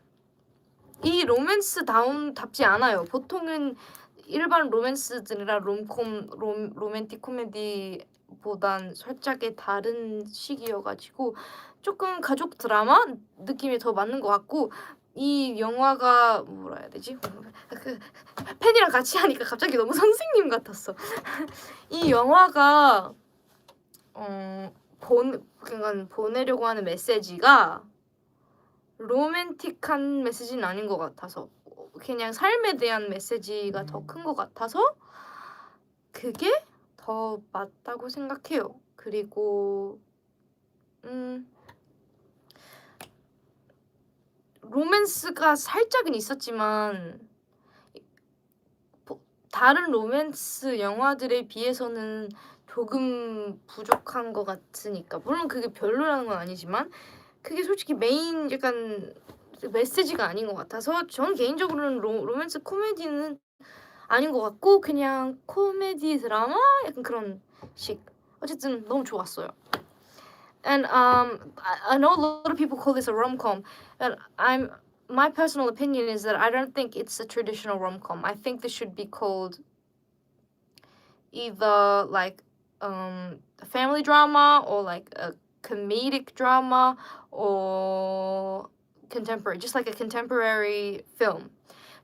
이 로맨스다운답지 않아요. 보통은 일반 로맨스들이라 로맨틱 코미디보단 살짝의 다른 식이어가지고 조금 가족 드라마 느낌이 더 맞는 것 같고, 이 영화가 뭐라 해야 되지? 팬이랑 같이 하니까 갑자기 너무 선생님 같았어. 이 영화가 그러니까 보내려고 하는 메시지가 로맨틱한 메시지는 아닌 것 같아서, 그냥 삶에 대한 메시지가 더 큰 것 같아서 그게 더 맞다고 생각해요. 그리고 로맨스가 살짝은 있었지만 다른 로맨스 영화들에 비해서는 조금 부족한 것 같으니까, 물론 그게 별로라는 건 아니지만 그게 솔직히 메인 약간 메시지가 아닌 것 같아서, 전 개인적으로는 로맨스 코미디는 아닌 것 같고 그냥 코미디 드라마 약간 그런 식. 어쨌든 너무 좋았어요. And I know a lot of people call this a rom-com, and my personal opinion is that I don't think it's a traditional rom-com. I think this should be called either like a family drama or like a comedic drama or contemporary, just like a contemporary film,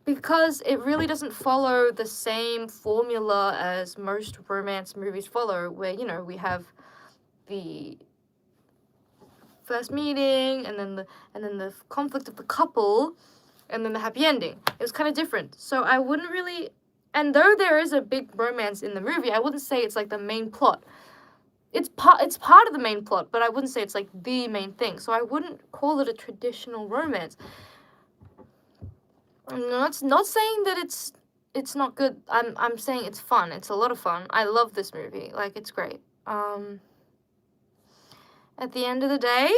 because it really doesn't follow the same formula as most romance movies follow, where, you know, we have the first meeting and then the conflict of the couple and then the happy ending. It was kind of different. So I wouldn't really, and though there is a big romance in the movie, I wouldn't say it's like the main plot. It's part of the main plot, but I wouldn't say it's like the main thing. So I wouldn't call it a traditional romance. I'm not saying that it's not good. I'm saying it's fun. It's a lot of fun. I love this movie. Like, it's great. At the end of the day,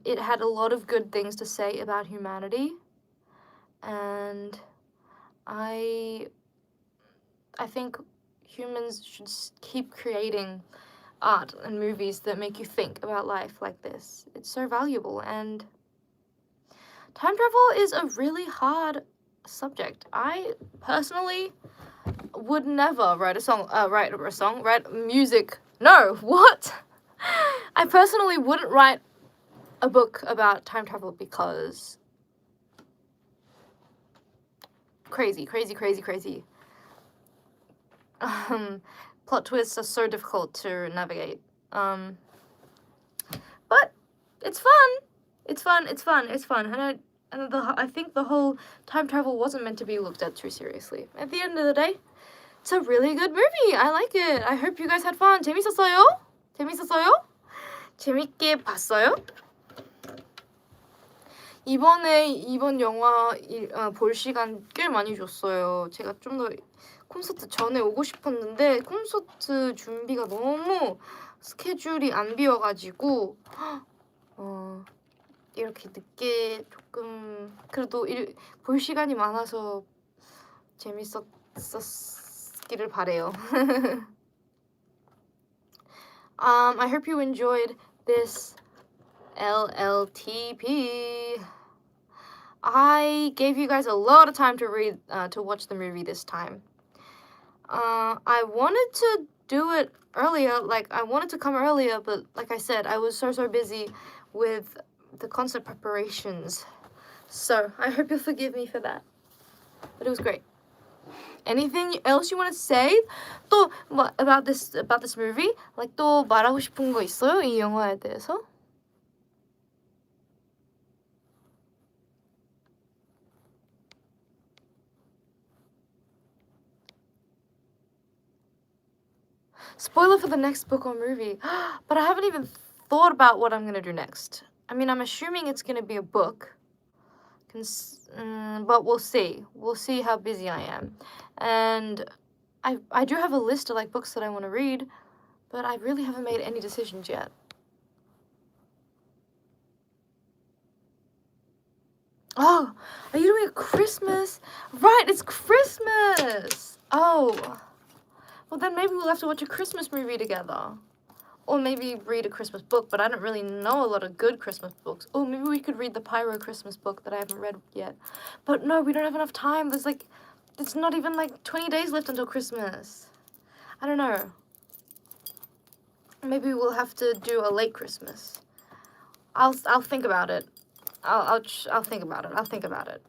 it had a lot of good things to say about humanity, and I think humans should keep creating art and movies that make you think about life like this. It's so valuable, and time travel is a really hard subject. I personally would never write music. No, what? I personally wouldn't write a book about time travel because crazy. Plot twists are so difficult to navigate. But it's fun. It's fun. And I think the whole time travel wasn't meant to be looked at too seriously. At the end of the day, it's a really good movie. I like it. I hope you guys had fun. 재밌었어요? 재밌게 봤어요? 이번 영화 볼 시간 꽤 많이 줬어요. 제가 좀 더 콘서트 전에 오고 싶었는데 콘서트 준비가 너무 스케줄이 안 비어가지고 이렇게 늦게 조금 그래도 볼 시간이 많아서 재밌었기를 바래요. I hope you enjoyed this LLTP. I gave you guys a lot of time to watch the movie this time. I wanted to do it earlier, like I wanted to come earlier, but like I said, I was so busy with the concert preparations. So I hope you'll forgive me for that. But it was great. Anything else you want to say? 또 뭐 about this movie? Like 또 말하고 싶은 거 있어요? 이 영화에 대해서? Spoiler for the next book or movie. But I haven't even thought about what I'm gonna do next. I mean, I'm assuming it's gonna be a book. But we'll see. We'll see how busy I am. And I do have a list of like books that I want to read, but I really haven't made any decisions yet. Oh, are you doing a Christmas? Right, it's Christmas! Oh. Well, then maybe we'll have to watch a Christmas movie together. Or maybe read a Christmas book, but I don't really know a lot of good Christmas books. Oh, maybe we could read the Pyro Christmas book that I haven't read yet. But no, we don't have enough time. It's not even like 20 days left until Christmas. I don't know. Maybe we'll have to do a late Christmas. I'll think about it. I'll think about it. I'll think about it.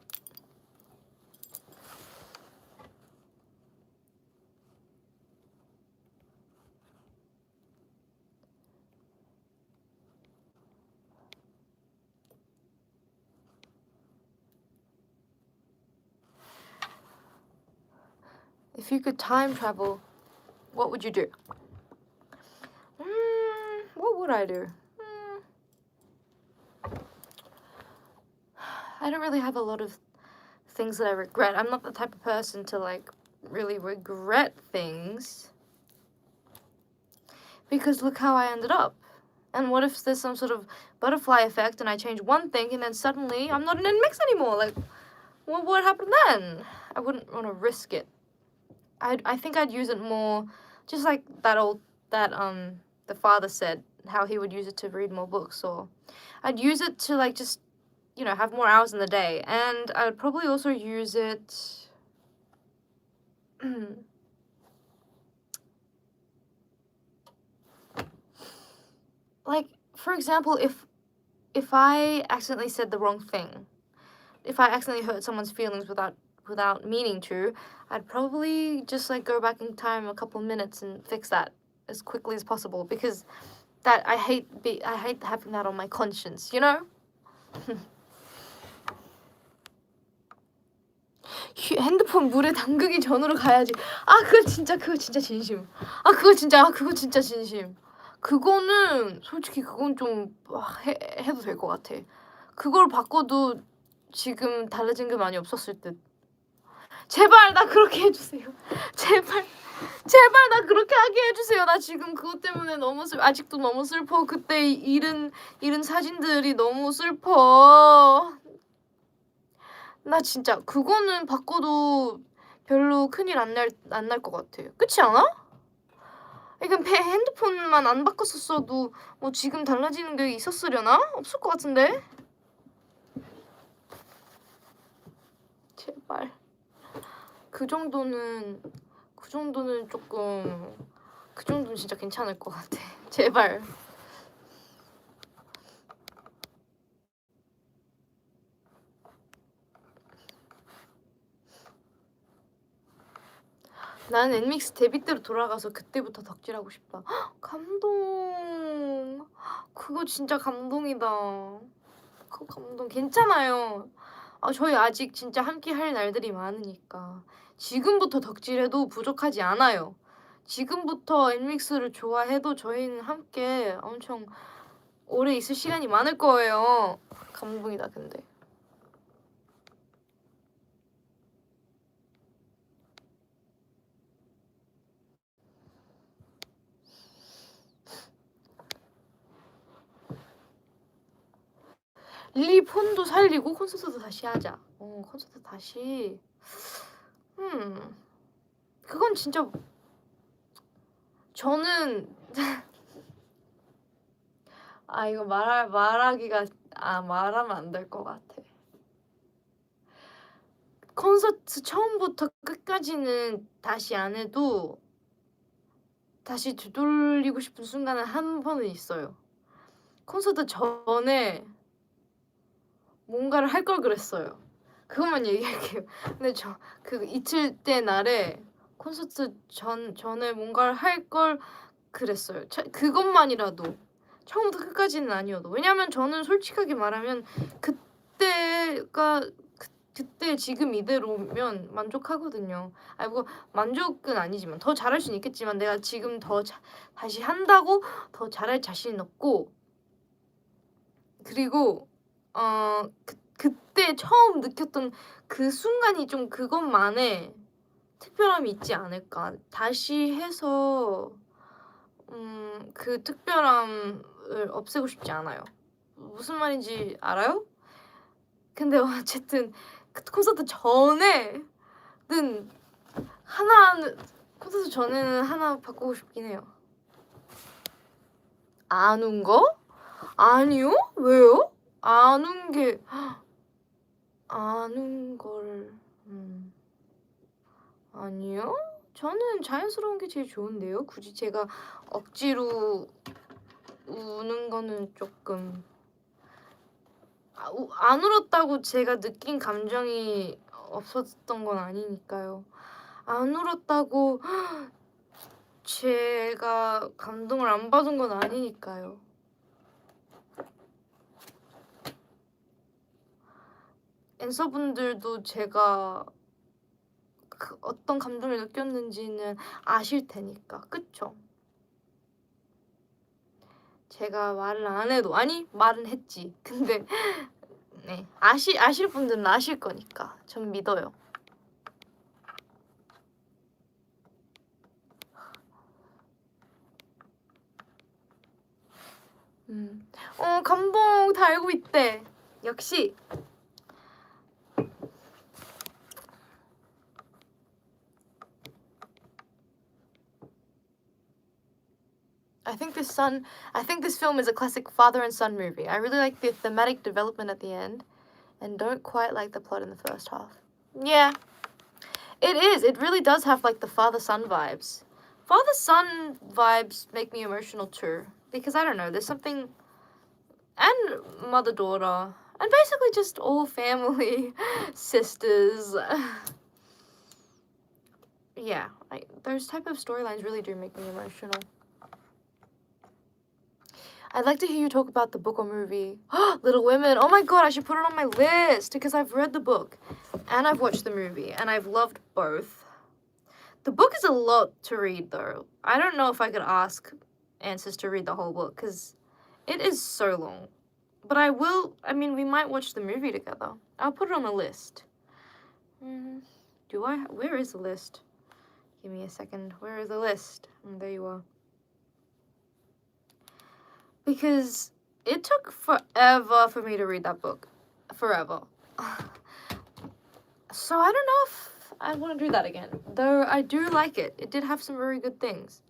If you could time travel, what would you do? What would I do? I don't really have a lot of things that I regret. I'm not the type of person to like really regret things. Because look how I ended up. And what if there's some sort of butterfly effect and I change one thing and then suddenly I'm not in NMIXX anymore? Like, what would happen then? I wouldn't want to risk it. I think I'd use it more, just like the father said, how he would use it to read more books, or I'd use it to like just you know, have more hours in the day. And I would probably also use it like, for example, if I accidentally said the wrong thing, if I accidentally hurt someone's feelings without meaning to, I'd probably just like go back in time a couple minutes and fix that as quickly as possible, because that I hate having that on my conscience, you know? 핸드폰 물에 담그기 전으로 가야지. 그거 진짜 진심. 그거 진짜 진심. 그거는 솔직히 그건 좀 해도 될 것 같아. 그걸 바꿔도 지금 달라진 게 많이 없었을 듯. 제발 나 그렇게 해주세요. 제발 나 그렇게 하게 해주세요. 나 지금 그것 때문에 아직도 너무 슬퍼. 그때 잃은 사진들이 너무 슬퍼. 나 진짜 그거는 바꿔도 별로 큰일 안 날 것 같아. 그렇지 않아? 그러니까 핸드폰만 안 바꿨었어도 뭐 지금 달라지는 게 있었으려나? 없을 것 같은데. 제발. 그 정도는 조금, 그 정도는 진짜 괜찮을 것 같아. 제발. 나는 엔믹스 데뷔 때로 돌아가서 그때부터 덕질하고 싶다. 감동. 그거 진짜 감동이다. 그거 감동. 괜찮아요. 저희 아직 진짜 함께 할 날들이 많으니까 지금부터 덕질해도 부족하지 않아요. 지금부터 엔믹스를 좋아해도 저희는 함께 엄청 오래 있을 시간이 많을 거예요. 감동이다 근데. 릴리 폰도 살리고 콘서트도 다시 하자. 콘서트 다시. 그건 진짜 저는 이거 말하기가 말하면 안 될 것 같아. 콘서트 처음부터 끝까지는 다시 안 해도 다시 되돌리고 싶은 순간은 한 번은 있어요. 콘서트 전에 뭔가를 할 걸 그랬어요. 그것만 얘기할게요. 근데 그 이틀 때 날에 콘서트 전에 뭔가를 할 걸 그랬어요. 그것만이라도 처음부터 끝까지는 아니어도. 왜냐면 저는 솔직하게 말하면 그때 지금 이대로면 만족하거든요. 뭐 만족은 아니지만 더 잘할 수는 있겠지만 내가 지금 다시 한다고 더 잘할 자신은 없고, 그리고 그때 처음 느꼈던 그 순간이 좀 그것만의 특별함이 있지 않을까. 다시 해서 그 특별함을 없애고 싶지 않아요. 무슨 말인지 알아요? 근데 어쨌든 그 콘서트 전에는 하나 바꾸고 싶긴 해요. 안 운 거? 아니요? 왜요? 안 운 걸. 아니요? 저는 자연스러운 게 제일 좋은데요. 굳이 제가 억지로 우는 거는 조금 안 울었다고 제가 느낀 감정이 없었던 건 아니니까요. 안 울었다고 제가 감동을 안 받은 건 아니니까요. 앤서분들도 제가 어떤 감정을 느꼈는지는 아실 테니까. 그쵸? 제가 말을 안 해도, 말은 했지. 근데 네, 아실 분들은 아실 거니까 전 믿어요. 감동 다 알고 있대. 역시. I think this film is a classic father and son movie. I really like the thematic development at the end. and don't quite like the plot in the first half. Yeah, it is. It really does have like the father-son vibes. Father-son vibes make me emotional too, because I don't know, there's something, and mother-daughter, and basically just all family, sisters. Yeah, those type of storylines really do make me emotional. I'd like to hear you talk about the book or movie. Little Women. Oh my god, I should put it on my list because I've read the book and I've watched the movie and I've loved both. The book is a lot to read though. I don't know if I could ask Ansys to read the whole book because it is so long. But I will, I mean, we might watch the movie together. I'll put it on the list. Where is the list? Give me a second. Where is the list? There you are. Because it took forever for me to read that book. Forever. So I don't know if I want to do that again. Though I do like it. It did have some very good things.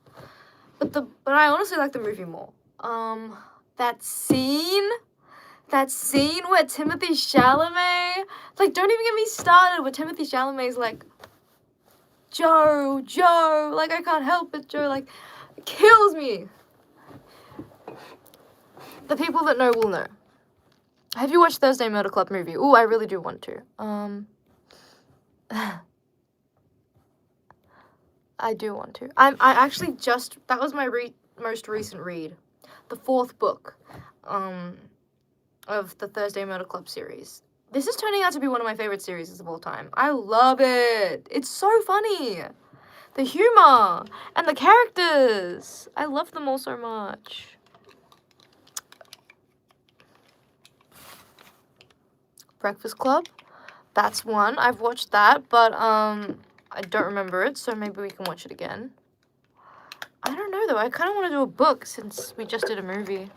But I honestly like the movie more. That scene where Timothée Chalamet, like, don't even get me started where Timothée Chalamet's like, Joe, like, I can't help it, Joe, like, it kills me. The people that know will know. Have you watched Thursday Murder Club movie? Ooh, I really do want to. I do want to. I actually just, that was my most recent read. The 4th book of the Thursday Murder Club series. This is turning out to be one of my favorite series of all time. I love it. It's so funny. The humor and the characters. I love them all so much. Breakfast Club. That's one. I've watched that, but I don't remember it, so maybe we can watch it again. I don't know though. I kind of want to do a book since we just did a movie.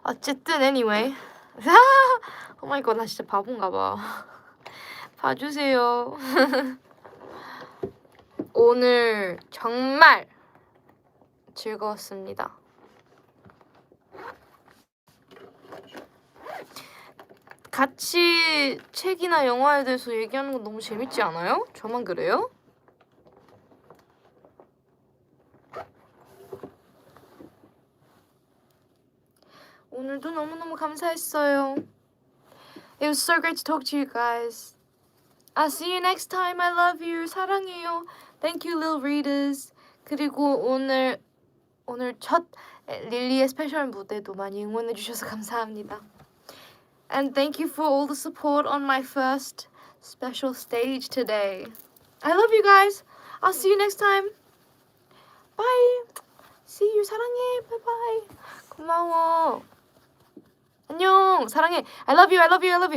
어쨌든 anyway. Oh my god, 나 진짜 바본가 봐. 봐주세요. 오늘 정말 즐거웠습니다. 같이 책이나 영화에 대해서 얘기하는 건 너무 재밌지 않아요? 저만 그래요? 오늘도 너무너무 감사했어요. It was so great to talk to you guys. I'll see you next time. I love you. 사랑해요. Thank you, Lil Readers. 그리고 오늘 첫 릴리의 스페셜 무대도 많이 응원해주셔서 감사합니다. And thank you for all the support on my first special stage today. I love you guys. I'll see you next time. Bye. See you. 사랑해. Bye bye. 고마워. 안녕. 사랑해. I love you. I love you. I love you.